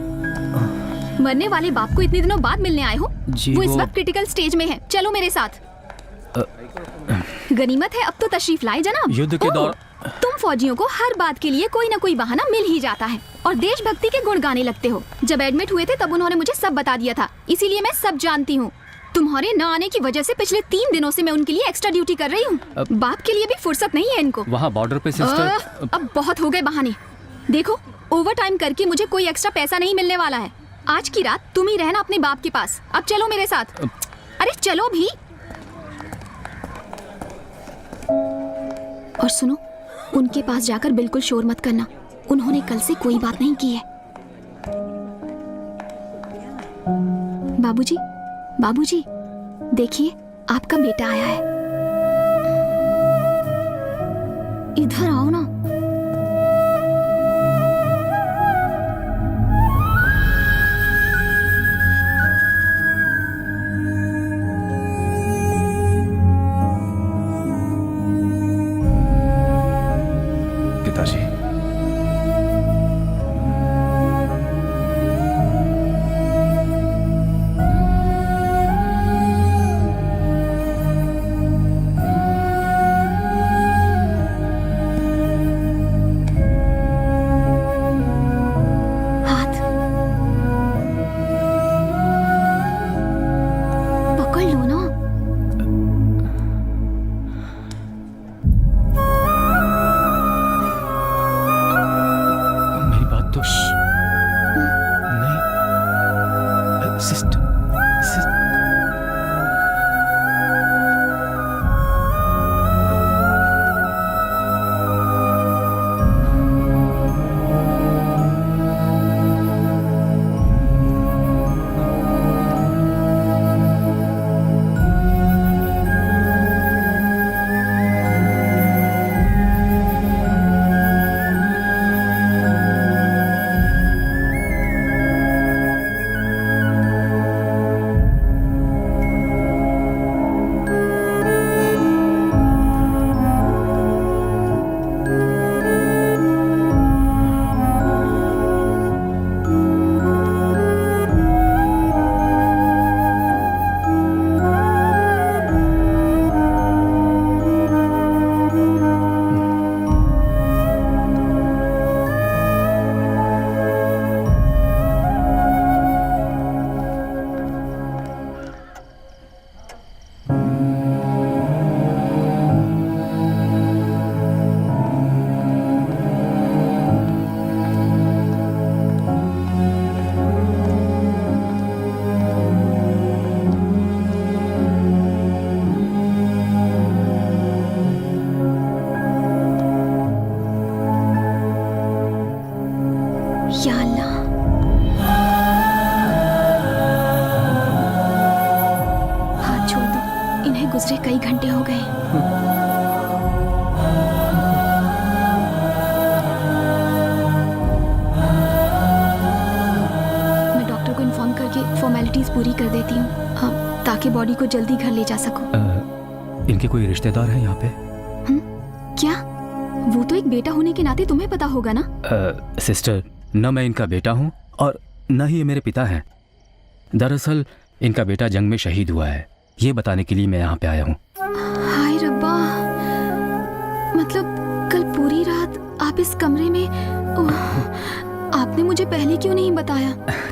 मरने वाले बाप को इतने दिनों बाद मिलने आए हो? वो इस वक्त क्रिटिकल स्टेज में है। चलो मेरे साथ। गनीमत है अब तो तशरीफ लाए जनाब। युद्ध के दौर तुम फौजियों को हर बात के लिए कोई ना कोई बहाना मिल ही जाता है और देशभक्ति के गुण गाने लगते हो। जब एडमिट हुए थे तब उन्होंने मुझे सब बता दिया था, इसीलिए मैं सब जानती हूँ। तुम्हारे न आने की वजह से पिछले 3 दिनों से मैं उनके लिए एक्स्ट्रा ड्यूटी कर रही हूँ। बाप के लिए भी फुर्सत नहीं है इनको। वहाँ बॉर्डर पे सिस्टर। अब बहुत हो गए बहाने। देखो ओवर टाइम करके मुझे कोई एक्स्ट्रा पैसा नहीं मिलने वाला है। आज की रात तुम ही रहना अपने बाप के पास। अब चलो मेरे साथ। अरे चलो भी। और सुनो, उनके पास जाकर बिल्कुल शोर मत करना। उन्होंने कल से कोई बात नहीं की है। बाबूजी, बाबूजी, देखिए आपका बेटा आया है। इधर आओ ना। पिताजी, घंटे हो गए। मैं डॉक्टर को इन्फॉर्म करके फॉर्मेलिटीज पूरी कर देती हूँ, ताकि बॉडी को जल्दी घर ले जा सकूं। इनके कोई रिश्तेदार हैं यहाँ पे? क्या? वो तो एक बेटा होने के नाते तुम्हें पता होगा ना। सिस्टर, न मैं इनका बेटा हूँ और न ही ये मेरे पिता हैं। दरअसल इनका बेटा जंग में शहीद हुआ है, ये बताने के लिए मैं यहाँ पे आया हूँ। हाय रब्बा, मतलब कल पूरी रात आप इस कमरे में। आपने मुझे पहले क्यों नहीं बताया?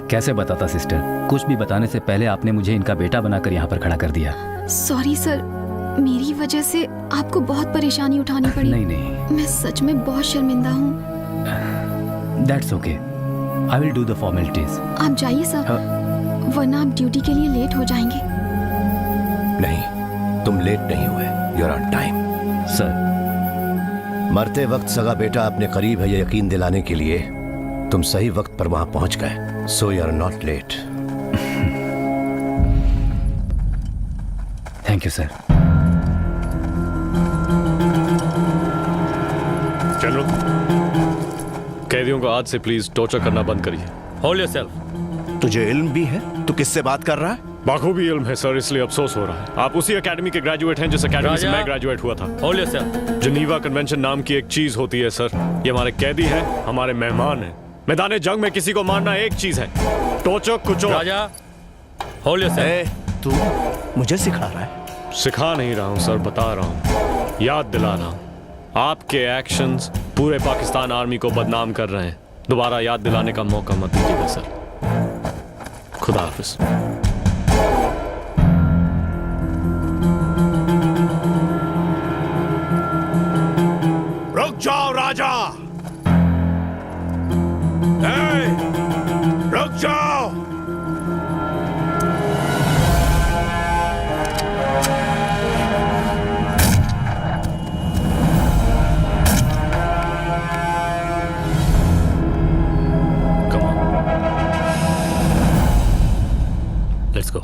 कैसे बताता सिस्टर, कुछ भी बताने से पहले आपने मुझे इनका बेटा बनाकर यहाँ पर खड़ा कर दिया। सॉरी सर, मेरी वजह से आपको बहुत परेशानी उठानी पड़ी। नहीं, मैं सच में बहुत शर्मिंदा हूँ। That's okay, I will do the formalities. आप जाइए सर, वरना आप ड्यूटी के लिए लेट हो जाएंगे। नहीं, तुम लेट नहीं हुए, you are on time. Sir, मरते वक्त सगा बेटा अपने करीब है ये यकीन दिलाने के लिए तुम सही वक्त पर वहां पहुंच गए, so you are not late. Thank you sir. चलो, कैदियों को आज से प्लीज टॉर्चर करना बंद करिए। Hold yourself. तुझे इल्म भी है? तू किससे बात कर रहा है? बखूबी इल्म है सर, इसलिए अफसोस हो रहा है। आप उसी एकेडमी के ग्रेजुएट हैं जिस एकेडमी से मैं ग्रेजुएट हुआ था। Hold yourself. जिनीवा कन्वेंशन नाम की एक चीज होती है सर, ये हमारे कैदी हैं, हमारे मेहमान हैं। मैदान जंग में किसी को मारना एक चीज है, टॉर्चर कुछ और। राजा, होल्ड योरसेल्फ। तू मुझे सिखा रहा है? सिखा नहीं रहा हूँ सर, बता रहा हूँ, याद दिला रहा हूँ। आपके एक्शंस पूरे पाकिस्तान आर्मी को बदनाम कर रहे हैं। दोबारा याद दिलाने का मौका मत दीजिएगा सर। खुदा हाफिज। रुक जाओ राजा, रुक जाओ। Let's go.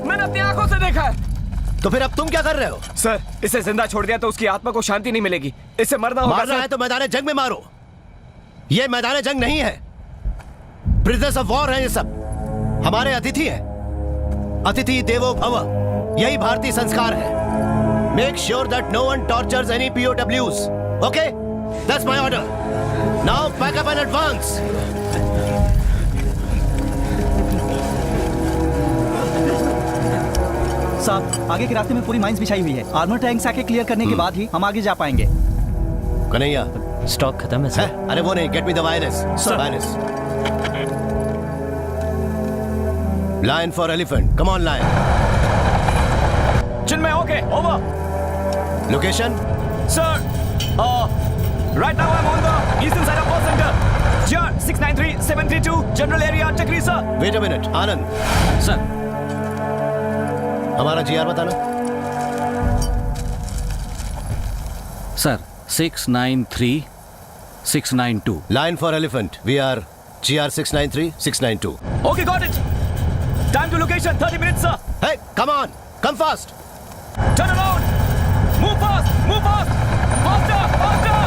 मैंने अपनी आंखों से देखा है। तो फिर अब तुम क्या कर रहे हो? सर, इसे जिंदा छोड़ दिया तो उसकी आत्मा को शांति नहीं मिलेगी, इसे मरना होगा। मारना है तो मैदान जंग में मारो, ये मैदान जंग नहीं है। प्रिजनर्स ऑफ वॉर है ये सब, हमारे अतिथि हैं। अतिथि देवो भव, यही भारतीय संस्कार है। Make sure that no one tortures any POWs, okay? That's my order. Now pack up and advance. साहब, आगे के रास्ते में पूरी माइंस बिछाई हुई है। आर्मर टैंक्स आके क्लियर करने के बाद ही हम आगे जा पाएंगे। कन्हैया, स्टॉक खत्म है सर। अरे वो नहीं, get me the wireless. Wireless. Line for elephant, come on line. Chinmay, okay, over. Location? Sir, right now I'm on the eastern side of World Center. GR 693732, general area Chakri, sir. Wait a minute, Anand. Sir, हमारा GR बताना। Sir, 693 692. Line for elephant. We are GR 693 692. Okay, got it. Time to location, 30 minutes, sir. Hey, come on, come fast. Turn around. Move fast, move fast. Faster, faster.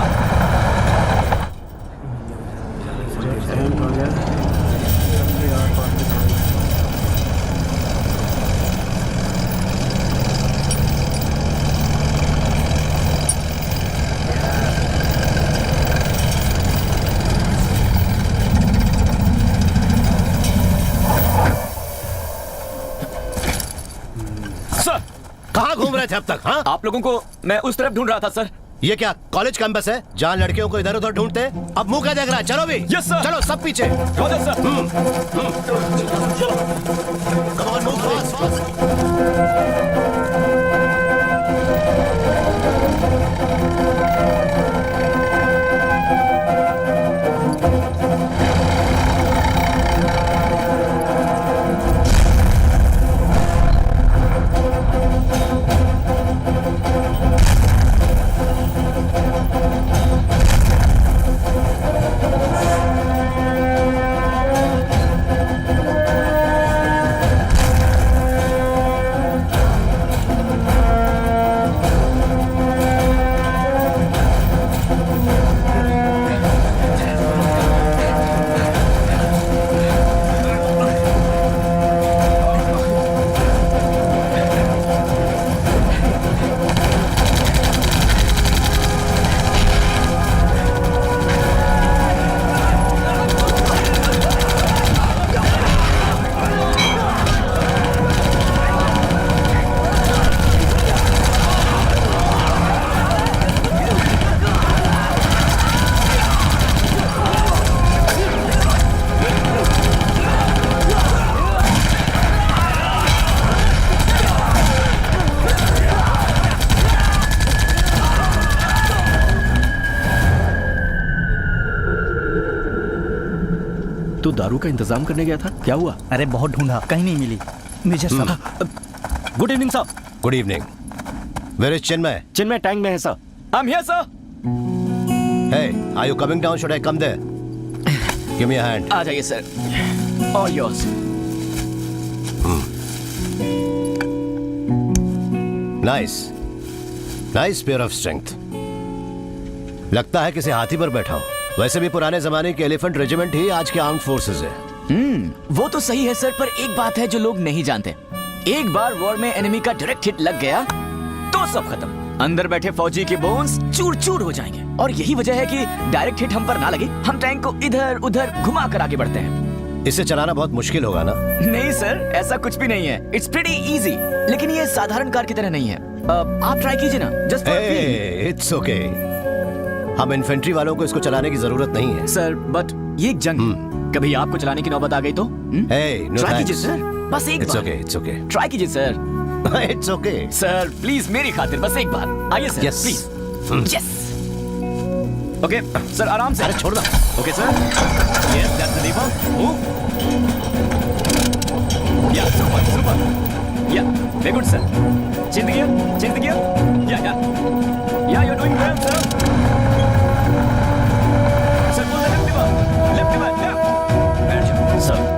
Sir कहाँ घूम रहे थे अब तक? हाँ, आप लोगों को मैं उस तरफ ढूंढ रहा था सर। ये क्या कॉलेज कैंपस है जहाँ लड़कियों को इधर उधर ढूंढते हैं? अब मुंह क्या देख रहा है? चलो भी। Yes sir. चलो सब पीछे। Roger sir. Come on, move fast, fast. तू दारू का इंतजाम करने गया था, क्या हुआ? अरे बहुत ढूंढा, कहीं नहीं मिली। मेजर साहब। Good evening sir. Good evening. Where is Chinmay? Chinmay tank में है sir. I am here sir. Hey, are you coming down? Should I come there? Give me a hand. आ जाइए sir. All yours. Nice. Nice pair of strength. लगता है किसी हाथी पर बैठा हूँ। वैसे भी पुराने जमाने के एलिफेंट रेजिमेंट ही आज के आर्म्ड फोर्सेस है। वो तो सही है सर, पर एक बात है जो लोग नहीं जानते। एक बार वॉर में एनिमी का डायरेक्ट हिट लग गया तो सब खत्म। अंदर बैठे फौजी के बोन्स चूर चूर हो जाएंगे। और यही वजह है कि डायरेक्ट हिट हम पर ना लगे, हम टैंक को इधर उधर घुमा कर आगे बढ़ते हैं। इसे चलाना बहुत मुश्किल होगा ना? नहीं सर, ऐसा कुछ भी नहीं है। It's pretty easy. लेकिन ये साधारण कार की तरह नहीं है। आप ट्राई कीजिए ना, just for feel. It's okay. हम इन्फेंट्री वालों को इसको चलाने की जरूरत नहीं है सर। बट ये एक जंग है। कभी आपको चलाने की नौबत आ गई तो ट्राई कीजिए सर, बस एक बार। It's okay. ट्राई कीजिए sir. It's okay sir, please मेरी खातिर बस एक बार आइए sir. Yes. Please. Yes. Okay sir, आराम से। अरे छोड़ दो। Okay sir. Yes, that's the lever. Move. Yeah super super. Yeah very good sir. Change the gear, change the gear. Yeah you are doing well sir. Sir pull the left lever, left lever. Yeah बैठ जाओ sir.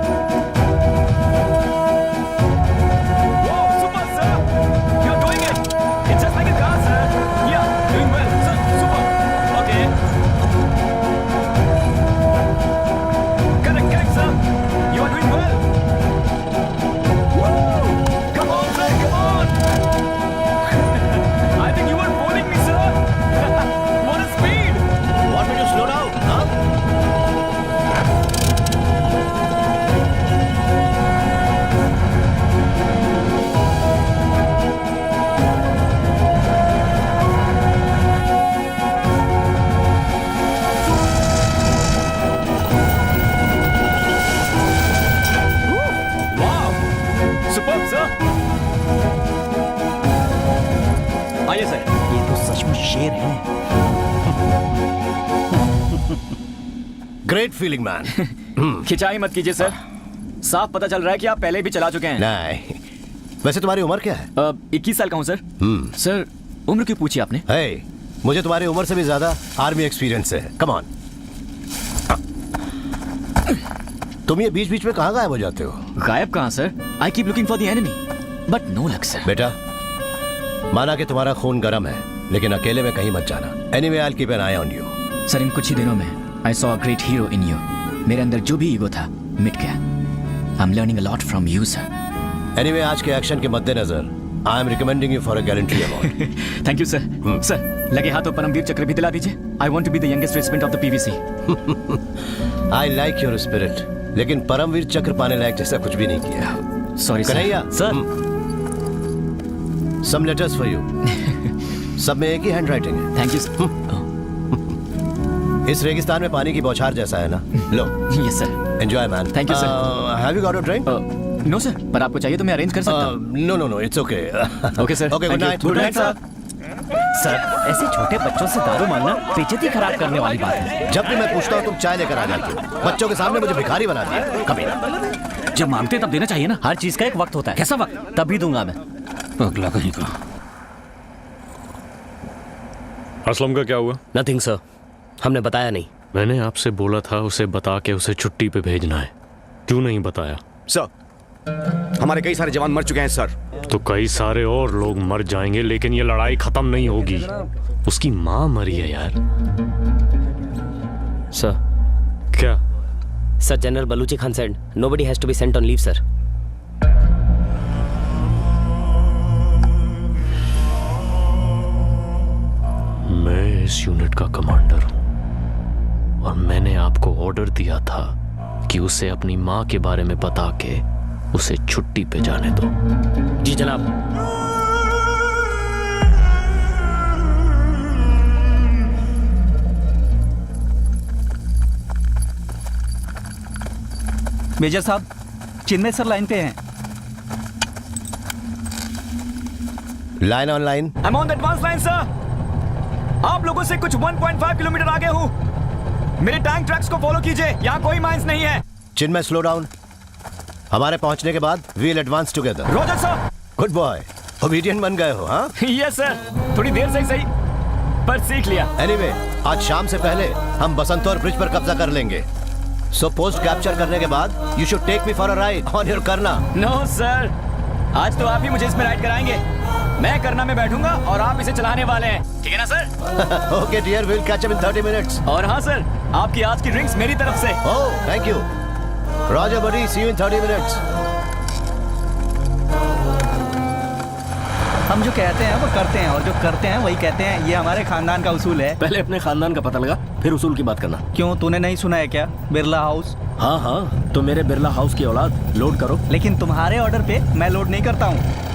आइए sir. ये तो सचमुच शेर है। Great feeling man. खिंचाई मत कीजिए सर। साफ पता चल रहा है कि आप पहले भी चला चुके हैं। नहीं। वैसे तुम्हारी उम्र क्या है? 21 साल का हूँ सर। सर उम्र क्यों पूछी आपने? मुझे तुम्हारी उम्र से भी ज्यादा आर्मी एक्सपीरियंस है। Come on. तुम ये बीच बीच में कहाँ गायब हो जाते हो? गायब कहाँ sir? I keep looking for the enemy but no luck sir. बेटा, माना कि तुम्हारा खून गर्म है, लेकिन अकेले में कहीं मत जाना। Anyway, I will keep an eye on you. Sir इन कुछ ही दिनों में I saw a great hero in you. मेरे अंदर जो भी ईगो था मिट गया। I am learning a lot from you sir. Anyway, आज के एक्शन के मद्देनजर I am recommending you for a gallantry award. Thank you sir. Sir लगे हाथों परमवीर चक्र भी दिला दीजिए। I want to be the youngest regiment of the PVC. I like your spirit, लेकिन परमवीर चक्र पाने लायक जैसा कुछ भी नहीं किया। Sorry Kanhaiya. Sir. some letters for you. सब में एक ही हैंड राइटिंग है. Thank you sir. इस रेगिस्तान में पानी की बौछार जैसा है ना. लो. Yes sir. Enjoy man. Thank you sir. Have you got a drink? No sir, पर आपको चाहिए तो मैं अरेंज कर सकता हूँ. No, it's okay. Okay sir. Okay, good night. Good night sir. Sir, ऐसे छोटे बच्चों से दारू मांगना बेइज्जती खराब करने वाली बात है. जब भी मैं पूछता हूँ तुम चाय लेकर आ जाती हो. बच्चों के सामने मुझे भिखारी बना दिया. कभी जब मांगते तब देना चाहिए ना. हर चीज का एक वक्त होता है. कैसा वक्त? तभी दूंगा मैं. अगला कहीं का. असलम का क्या हुआ? नथिंग सर, हमने बताया नहीं. मैंने आपसे बोला था उसे बता के उसे छुट्टी पे भेजना है. क्यों नहीं बताया? सर, हमारे कई सारे जवान मर चुके हैं सर. तो कई सारे और लोग मर जाएंगे, लेकिन ये लड़ाई खत्म नहीं होगी. उसकी माँ मरी है यार. सर. क्या? Sir, general Baluchi Khan said nobody has to be sent on leave, sir. मैं इस यूनिट का कमांडर हूं और मैंने आपको ऑर्डर दिया था कि उसे अपनी माँ के बारे में बता के उसे छुट्टी पे जाने दो. जी जनाब. मेजर साहब, चिन्मय सर लाइन पे हैं. Line on line. I'm on the advance line, sir. आप लोगों से कुछ 1.5 किलोमीटर आगे हूँ. मेरे टैंक ट्रैक्स को फॉलो कीजिए. यहाँ कोई माइंस नहीं है. Chinmay, slow down. हमारे पहुंचने के बाद we'll advance together. Roger sir. Good boy. Obedient बन गए हो, हाँ? Yes sir. थोड़ी देर से सही, पर सीख लिया. एनीवे, आज शाम से पहले हम बसंतौर ब्रिज पर कब्जा कर लेंगे. सो पोस्ट कैप्चर करने के बाद you should take me for a ride on your करना. नो सर, आज तो आप ही मुझे इसमें राइड कराएंगे. मैं करना में बैठूंगा और आप इसे चलाने वाले हैं. ठीक है ना sir? Okay dear, we'll catch up in 30 minutes. और हाँ सर, आपकी आज की ड्रिंक्स मेरी तरफ से. Oh, thank you. Roger buddy, see you in 30 minutes. हम जो कहते हैं वो करते हैं और जो करते हैं वही कहते हैं. ये हमारे खानदान का उसूल है. पहले अपने खानदान का पता लगा, फिर उसूल की बात करना. क्यों, तूने नहीं सुना है क्या? बिरला हाउस. हाँ, तो मेरे बिरला हाउस की औलाद लोड करो. लेकिन तुम्हारे ऑर्डर पे मैं लोड नहीं करता हूँ.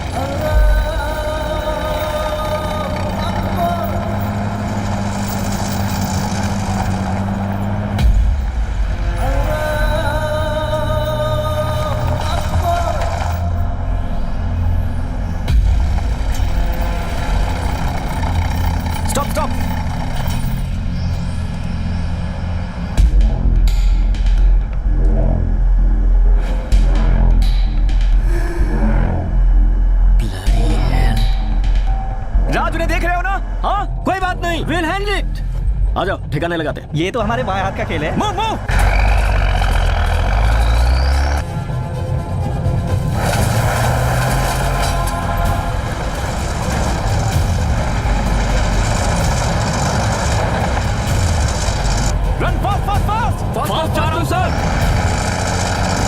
आ जाओ, ठिकाने लगाते. ये तो हमारे बाएं हाथ का खेल है. Move move. Run fast fast fast fast. जा रहा हूं सर.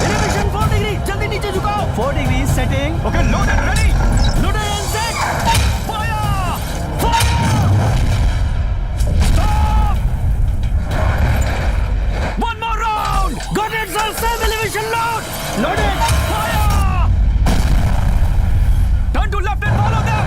Elevation 4 degree. जल्दी नीचे झुकाओ. 4 degree setting. Okay, load and ready. Load and set. Fire fire. One more round! Got it, sir! Same elevation load! Loaded! Fire! Turn to left and follow them!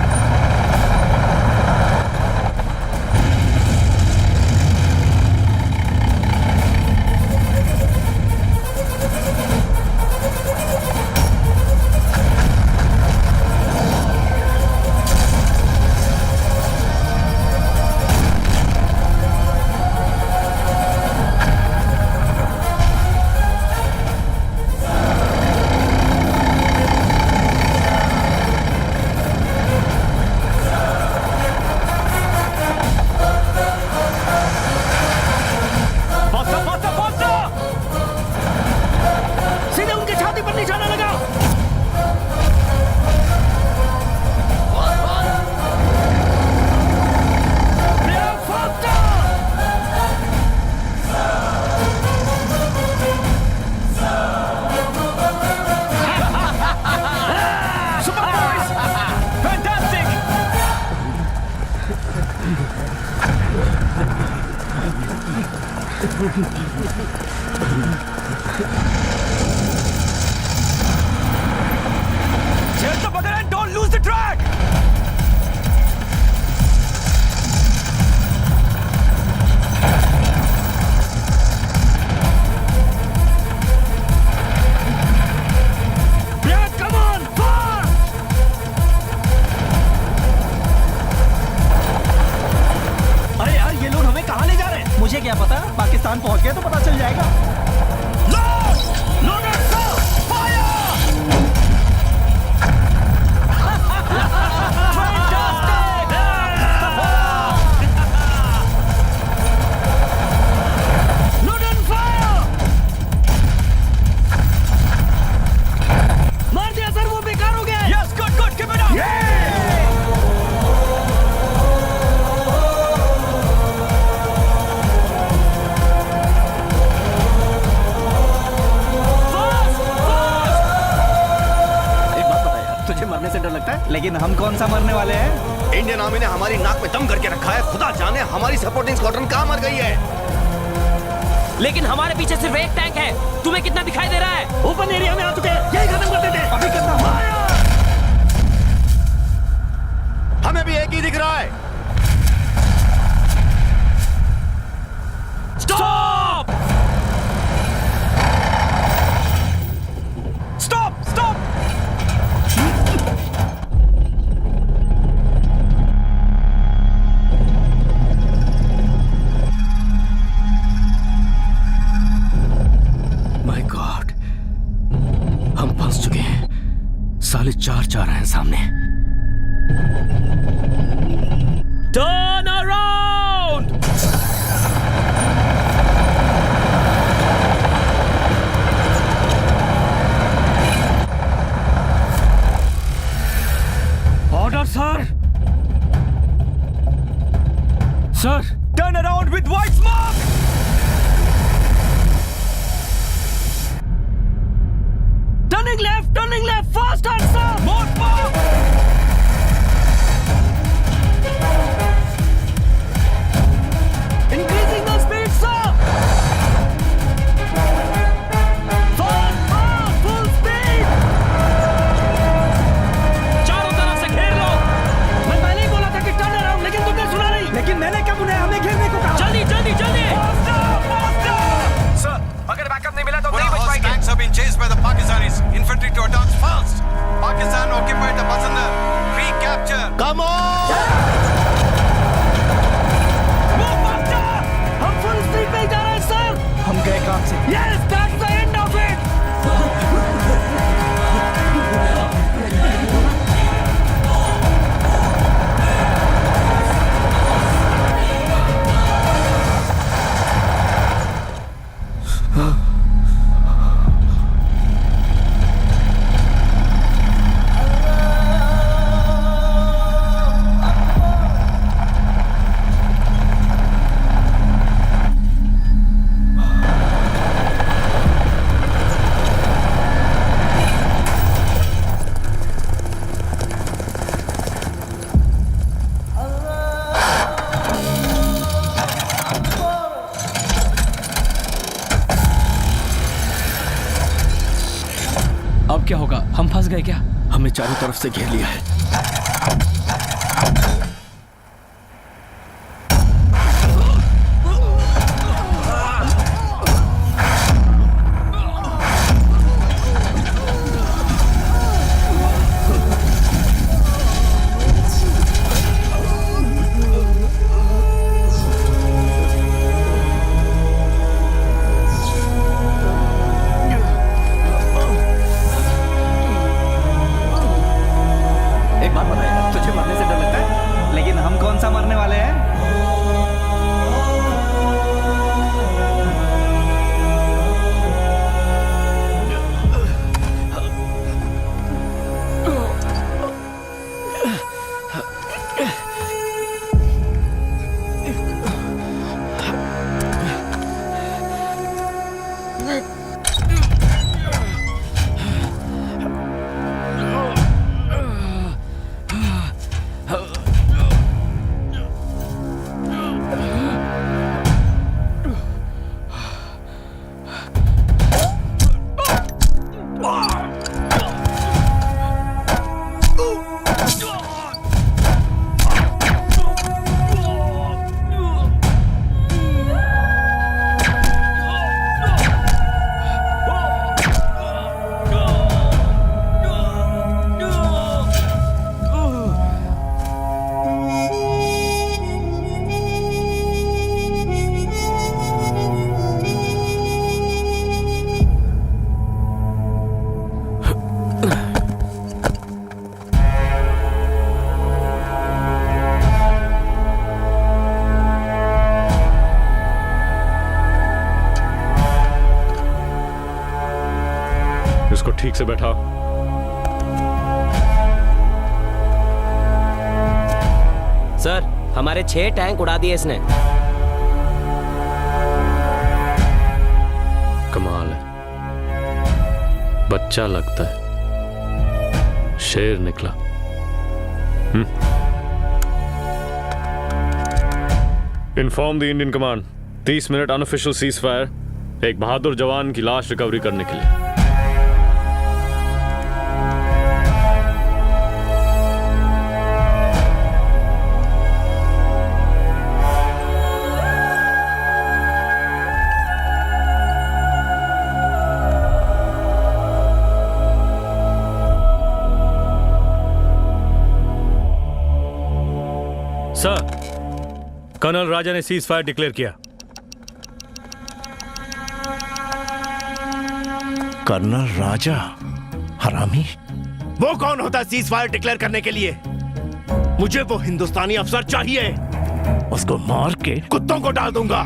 Check the button and don't lose the track! लेकिन हम कौन सा मरने वाले हैं? Indian army ने हमारी नाक में दम करके रखा है। खुदा जाने हमारी सपोर्टिंग स्क्वाड्रन कहाँ मर गई है। लेकिन हमारे पीछे सिर्फ एक टैंक है। तुम्हें कितना दिखाई दे रहा है? ओपन एरिया में आ चुके हैं, यही खत्म करते थे। अभी कितना? हमें भी एक ही दिख रहा है। Stop! Stop! Stop! My God, हम फंस चुके हैं। साले चार हैं सामने। Turn around! Order, sir! Sir! Turn around with white smoke! Turning left, faster, sir! More smoke! Increasing the speed, sir! Fast, full speed! चारों तरफ से घेर लो। मैं पहले ही बोला था कि टर्न अराउंड, लेकिन तुमने सुना नहीं। लेकिन मैंने क्या बुलाया? हमें घेरने को कहा। जल्दी जल्दी जल्दी! सर, अगर बैकअप नहीं मिला तो नहीं बच पाएंगे। Tanks have been chased by the Pakistanis. Infantry to attack fast. Pakistan occupied the Pasandar. Recapture. Come on! हम फुल स्पीड पे जा रहे हैं, सर। हम गए काम से। Yes, that's the end of it. अब क्या होगा? हम फंस गए क्या? हमें चारों तरफ से घेर लिया है। इसको ठीक से बैठा। सर, हमारे 6 टैंक उड़ा दिए इसने। कमाल है, बच्चा लगता है, शेर निकला। Inform the Indian command 30 minute unofficial cease fire, एक बहादुर जवान की लाश रिकवरी करने के लिए। सर, कर्नल राजा ने सीज फायर डिक्लेयर किया। कर्नल राजा हरामी? वो कौन होता है सीज फायर डिक्लेयर करने के लिए? मुझे वो हिंदुस्तानी अफसर चाहिए, उसको मार के कुत्तों को डाल दूंगा।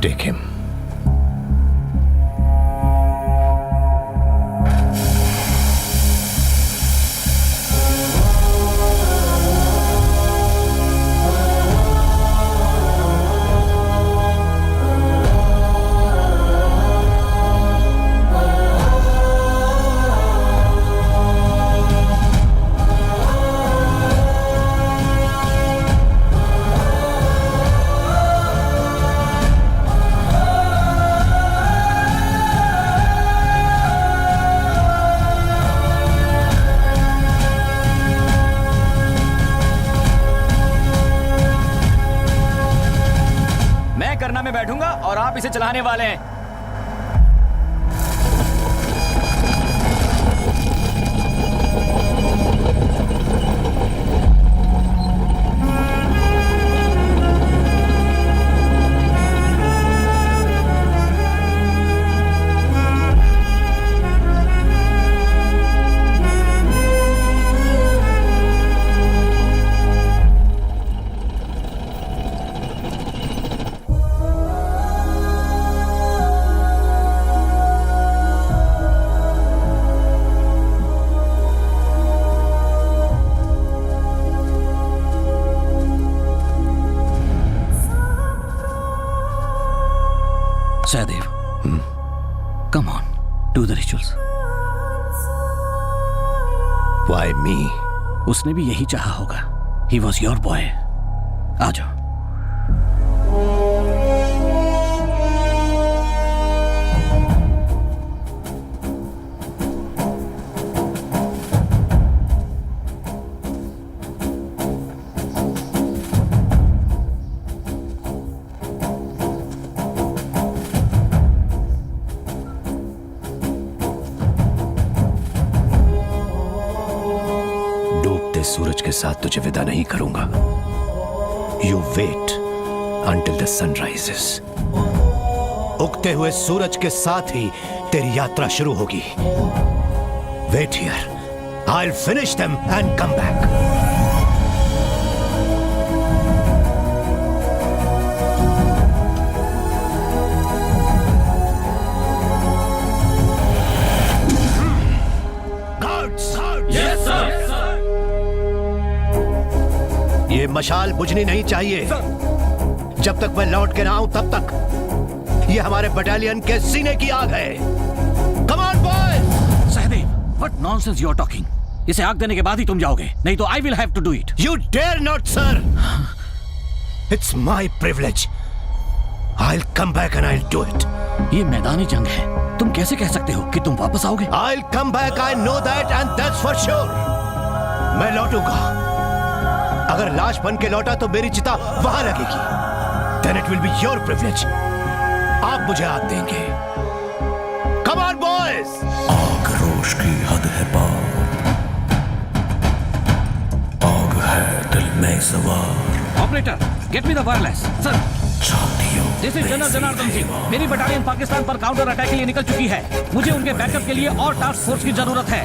Take him. में बैठूंगा और आप इसे चलाने वाले हैं। Sahadev, come on, do the rituals. Why me? उसने भी यही चाहा होगा. He was your boy. आ जाओ. सूरज के साथ तुझे विदा नहीं करूंगा. You wait until the sun rises. उगते हुए सूरज के साथ ही तेरी यात्रा शुरू होगी. Wait here. I'll finish them and come back. ये मशाल बुझनी नहीं चाहिए. जब तक मैं लौट के ना आऊं तब तक ये हमारे बटालियन के सीने की आग है. Come on boys! Sahdev, what nonsense you are talking? इसे आग देने के बाद ही तुम जाओगे, नहीं तो I will have to do it. You dare not, sir. It's my privilege. I'll come back and I'll do it. ये मैदानी जंग है. तुम कैसे कह सकते हो कि तुम वापस आओगे? I'll come back. I know that and that's for sure. मैं लौटूंगा. अगर लाश बन के लौटा तो मेरी चिता वहां लगेगी. Then it will be your privilege. आप मुझे आग देंगे. Come on boys! आक्रोश की हद है पार. आग है दिल में सवार. Operator, get me the wireless. Sir, This is general Janardan Singh. मेरी बटालियन पाकिस्तान पर काउंटर अटैक के लिए निकल चुकी है. मुझे उनके बैकअप के लिए और टास्क फोर्स की जरूरत है.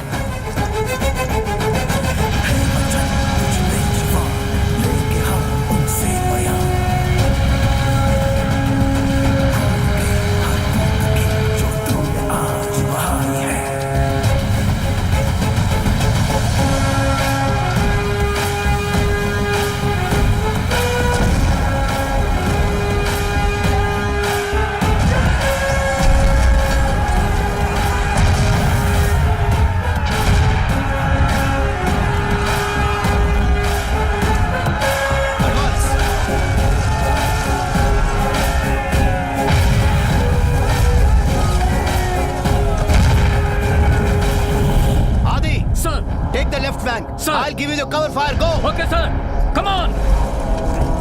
left flank. Sir. I'll give you the cover fire. Go. Okay, sir. Come on.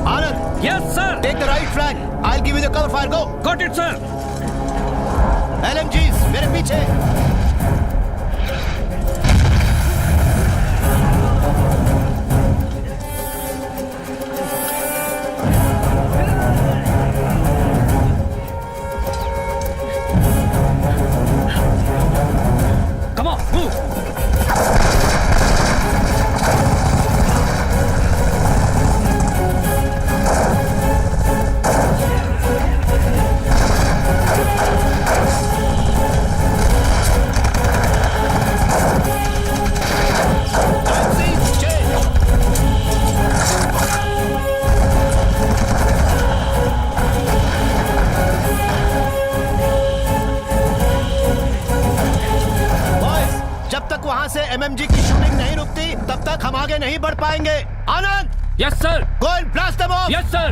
Anand. Yes, sir. Take the right flank. I'll give you the cover fire. Go. Got it, sir. LMGs मेरे पीछे. Come on, move. वहां से MMG की shooting नहीं रुकती तब तक हम आगे नहीं बढ़ पाएंगे. आनंद. Yes, sir. Go and blast them off. Yes, sir.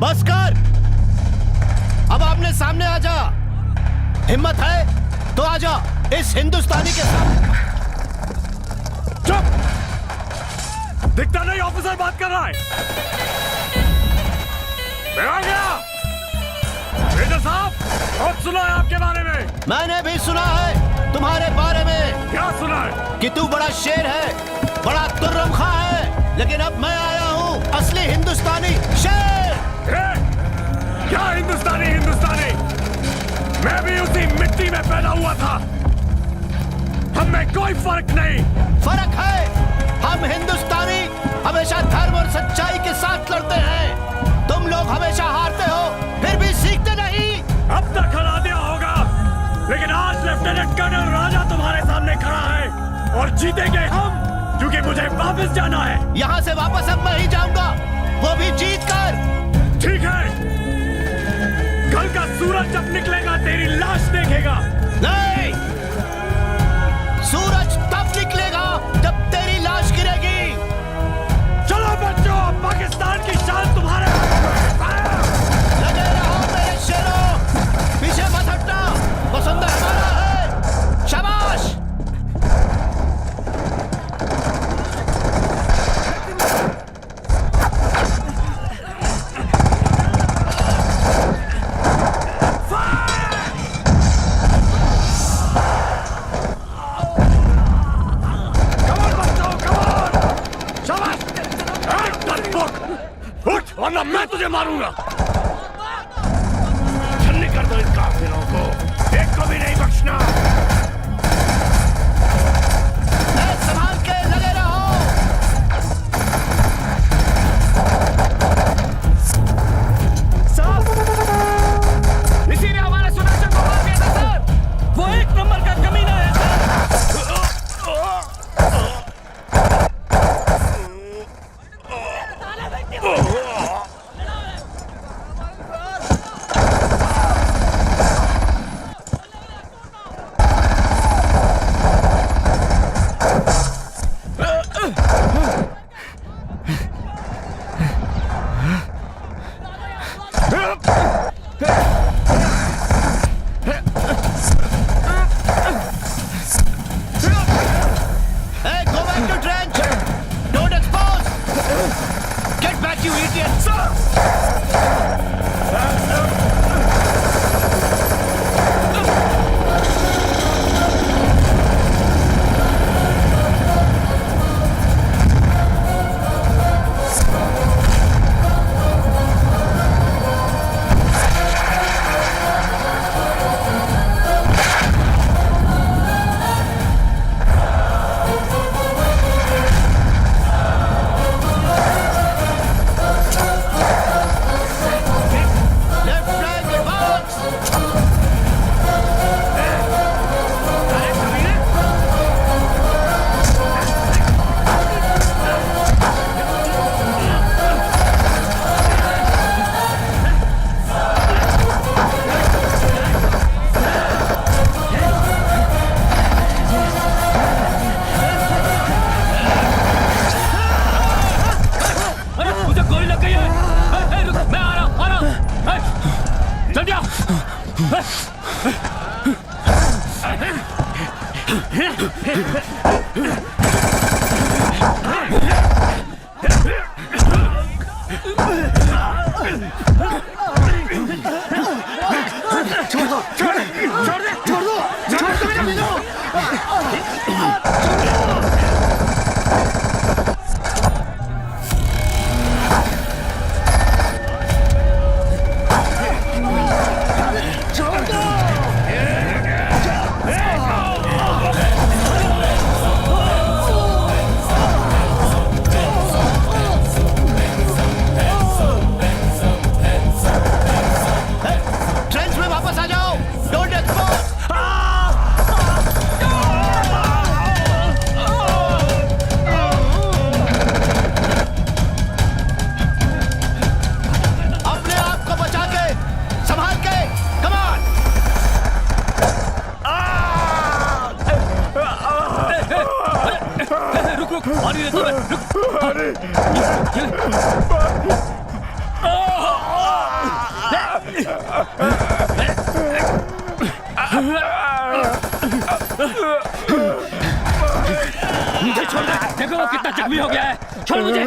बस कर. अब आमने सामने आ जा. हिम्मत है तो आ जा इस हिंदुस्तानी के साथ. चुप. दिखता नहीं ऑफिसर बात कर रहा है. मैं आ गया. मेजर साहब बहुत सुना है आपके बारे में. मैंने भी सुना है तुम्हारे बारे में. क्या सुना है? कि तू बड़ा शेर है, बड़ा तुर्रमखा है. लेकिन अब मैं आया हूँ असली हिंदुस्तानी शेर. क्या हिंदुस्तानी हिंदुस्तानी? मैं भी उसी मिट्टी में पैदा हुआ था. हम में कोई फर्क नहीं. फर्क है. हम हिंदुस्तानी हमेशा धर्म और सच्चाई के साथ लड़ते हैं. तुम लोग हमेशा हारते हो फिर भी सीखते नहीं. अब तक जीतेंगे हम, क्योंकि मुझे वापस जाना है। यहाँ से वापस अब मैं ही जाऊंगा, वो भी जीत कर। ठीक है, कल का सूरज जब निकलेगा तेरी लाश देखेगा। नहीं, सूरज तब निकलेगा जब तेरी लाश गिरेगी। चलो बच्चों, पाकिस्तान की शान तुम्हारे लगे रहो मेरे शेरों, पीछे मत हटना, वसुंधरा हमारा है। शाबाश। वरना मैं तुझे मारूंगा। छन्नी कर दो इन काफिरों को, एक को भी नहीं बख्शना। संभाल के लगे रहो। सर, इसी ने हमारे सुदर्शन को मार दिया था सर। वो एक नंबर का कमीना है सर। मुझे छोड़ दे, देखो वो कितना जख्मी हो गया है। छोड़ मुझे।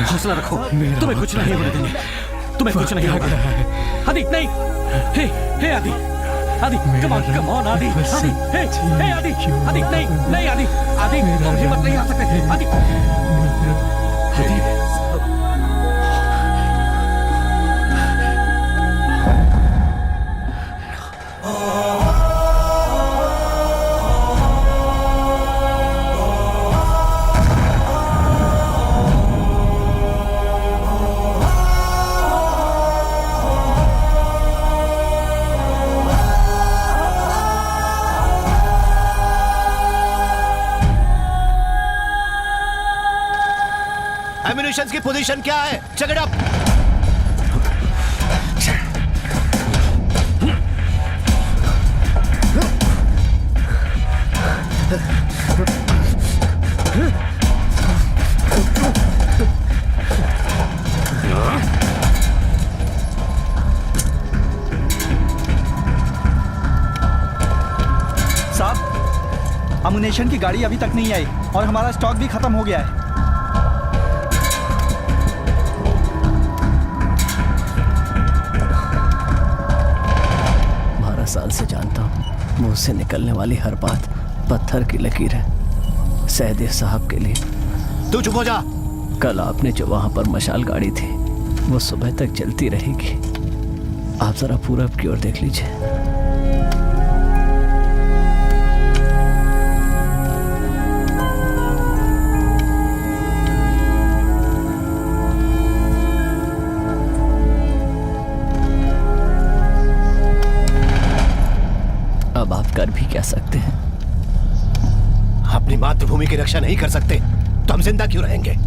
हौसला रखो, तुम्हें कुछ नहीं होने देंगे, तुम्हें कुछ नहीं होगा। आदि नहीं, हे आदि, आदि कम ऑन आदि, आदि हे आदि, आदि नहीं आदि, आदि तुम हिम्मत नहीं आ सकते आदि, आदि एम्युनिशंस की पोजीशन क्या है? Check it up. साहब, अम्युनिशन की गाड़ी अभी तक नहीं आई और हमारा स्टॉक भी खत्म हो गया है। 12 साल से जानता हूँ, मुंह से निकलने वाली हर बात पत्थर की लकीर है सैयद साहब के लिए। तू चुप हो जा। कल आपने जो वहां पर मशाल गाड़ी थी वो सुबह तक चलती रहेगी। आप जरा पूरब की ओर देख लीजिए। अब आप कर भी क्या सकते हैं? अपनी मातृभूमि की रक्षा नहीं कर सकते तो हम जिंदा क्यों रहेंगे?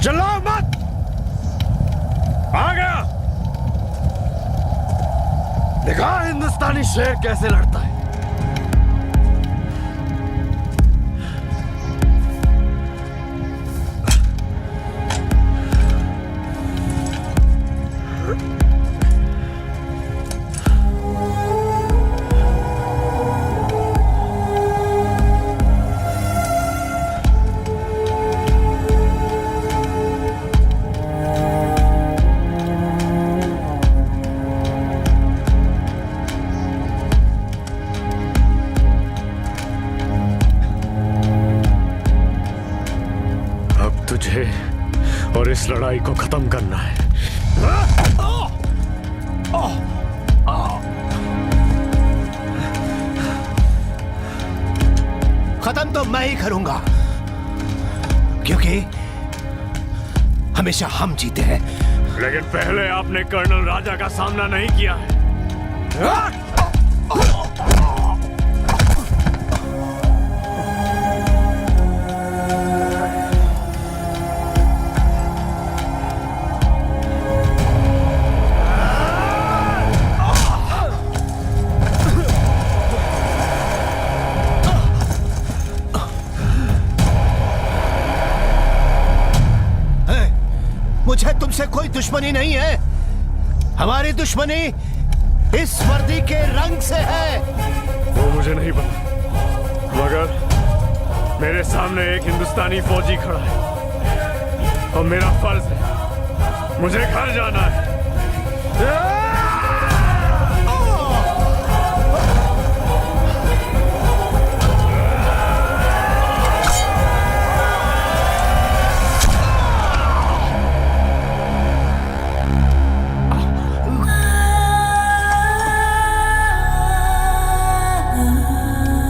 चिल्लाओ मत। आ गया। देखा हिंदुस्तानी शेर कैसे लड़ता है। तुझे और इस लड़ाई को खत्म करना है। खत्म तो मैं ही करूंगा, क्योंकि हमेशा हम जीते हैं। लेकिन पहले आपने कर्नल राजा का सामना नहीं किया है। मुझे तुमसे कोई दुश्मनी नहीं है। हमारी दुश्मनी इस वर्दी के रंग से है। वो मुझे नहीं पता, मगर मेरे सामने एक हिंदुस्तानी फौजी खड़ा है और मेरा फर्ज है, मुझे घर जाना है।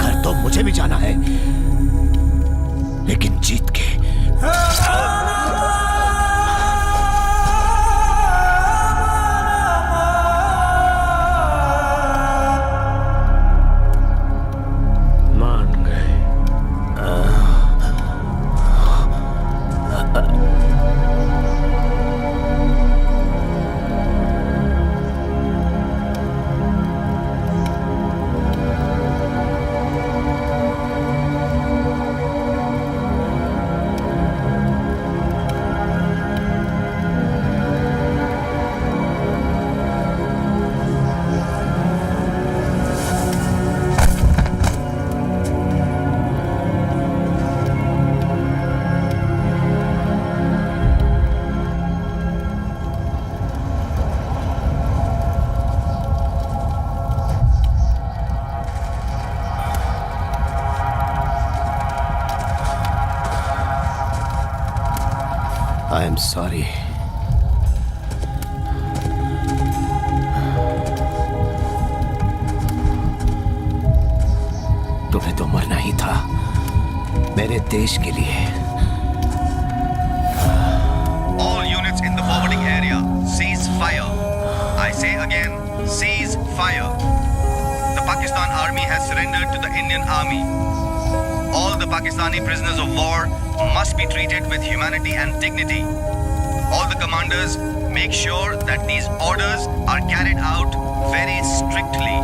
घर तो मुझे भी जाना है, लेकिन जीत के। I am sorry. तुम्हें तो मरना ही था मेरे देश के लिए। All units in the forwarding area, cease fire. I say again, cease fire. The Pakistan Army has surrendered to the Indian Army. All the Pakistani prisoners of war must be treated with humanity and dignity. All the commanders make sure that these orders are carried out very strictly.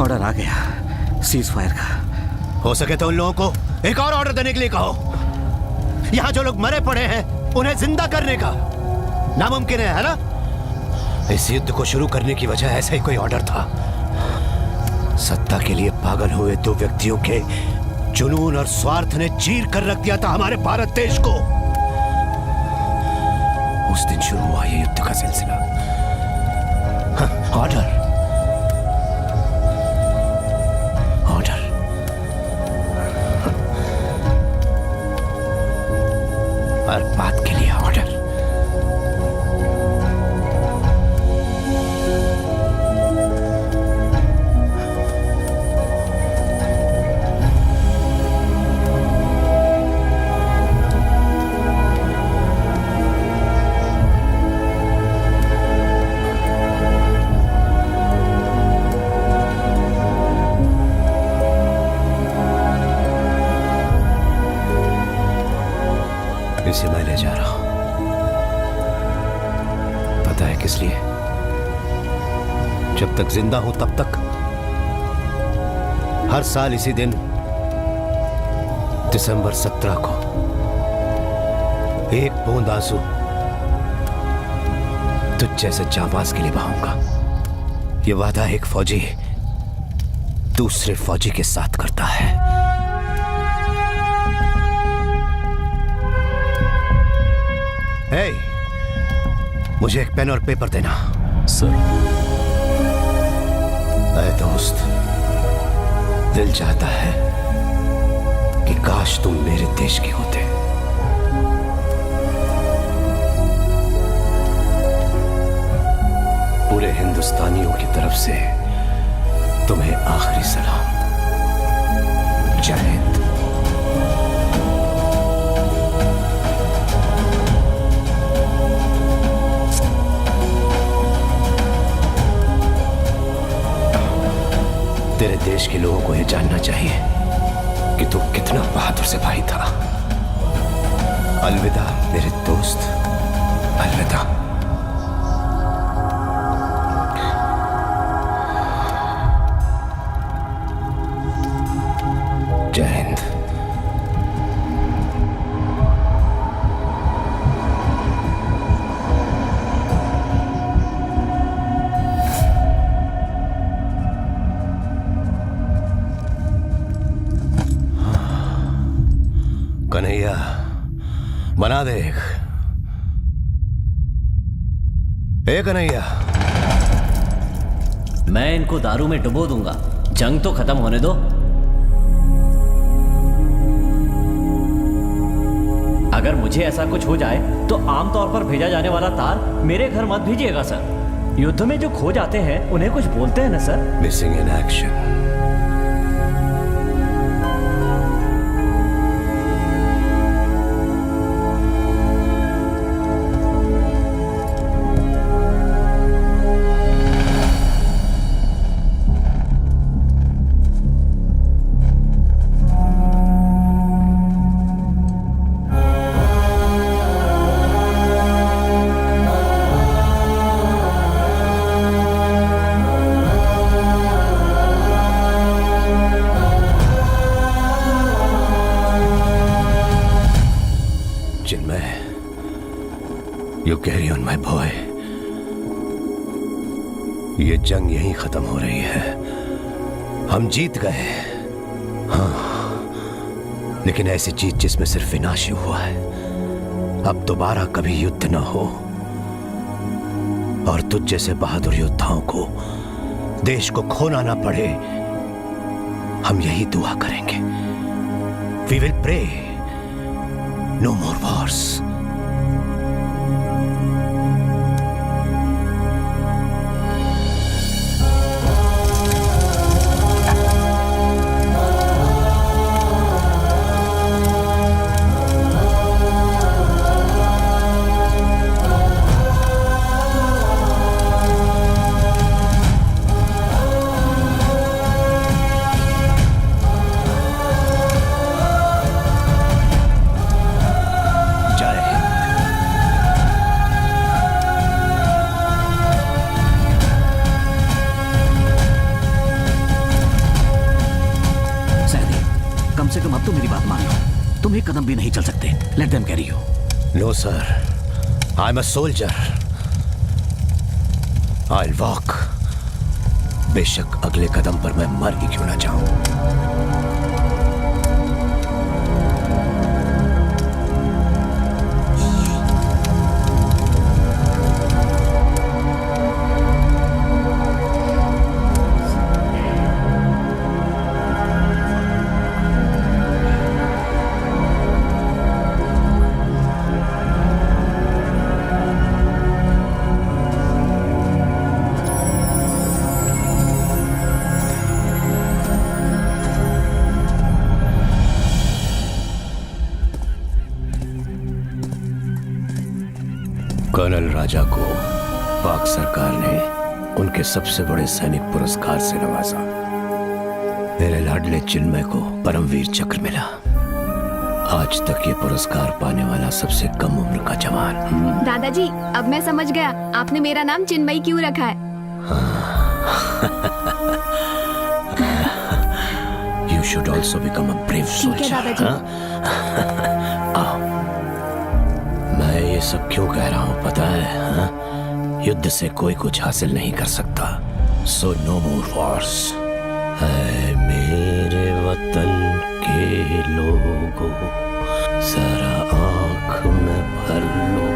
Order आ गया cease fire का। हो सके तो उन लोगों को एक और ऑर्डर देने के लिए कहो। यहां जो लोग मरे पड़े हैं उन्हें जिंदा करने का नामुमकिन है ना? इस युद्ध को शुरू करने की वजह ऐसा ही कोई ऑर्डर था। सत्ता के लिए पागल हुए दो व्यक्तियों के जुनून और स्वार्थ ने चीर कर रख दिया था हमारे भारत देश को। उस दिन शुरू हुआ ये युद्ध का सिलसिला। ऑर्डर हर बात के लिए ऑर्डर। इसे मैं ले जा रहा हूं। पता है किस लिए? जब तक जिंदा हूं तब तक हर साल इसी दिन दिसंबर 17 को एक बूंद आंसू तुझ जैसे जाबाज के लिए बहाऊंगा। यह वादा एक फौजी दूसरे फौजी के साथ करता है। मुझे एक पेन और पेपर देना। सर। ऐ दोस्त, दिल चाहता है कि काश तुम मेरे देश के होते। पूरे हिंदुस्तानियों की तरफ से तुम्हें आखिरी सलाम। जय हिंद। तेरे देश के लोगों को यह जानना चाहिए कि तू कितना बहादुर सिपाही था। अलविदा मेरे दोस्त, अलविदा। बना दे एक कन्हैया। मैं इनको दारू में डुबो दूंगा, जंग तो खत्म होने दो। अगर मुझे ऐसा कुछ हो जाए तो आमतौर पर भेजा जाने वाला तार मेरे घर मत भेजिएगा सर। युद्ध में जो खो जाते हैं उन्हें कुछ बोलते हैं ना sir. Missing in action. You carry on, my boy. ये जंग यहीं खत्म हो रही है। हम जीत गए, हाँ, लेकिन ऐसी जीत जिसमें सिर्फ विनाश ही हुआ है। अब दोबारा कभी युद्ध न हो और तुझ जैसे बहादुर योद्धाओं को देश को खोना ना पड़े, हम यही दुआ करेंगे। We will pray. No more wars. कदम भी नहीं चल सकते। Let them carry you. No sir, I'm a soldier. I'll walk. बेशक अगले कदम पर मैं मर ही क्यों ना जाऊं। कर्नल राजा को पाक सरकार ने उनके सबसे बड़े सैनिक पुरस्कार से नवाजा। मेरे लाडले चिन्मय को परमवीर चक्र मिला। आज तक ये पुरस्कार पाने वाला सबसे कम उम्र का जवान। दादाजी, अब मैं समझ गया आपने मेरा नाम चिन्मयी क्यों रखा है। You should also become a brave soldier. ठीक है दादाजी। आओ। मैं ये सब क्यों कह रहा हूँ पता है, हाँ? युद्ध से कोई कुछ हासिल नहीं कर सकता। So no more wars. है मेरे वतन के लोगों, जरा आँख में भर लो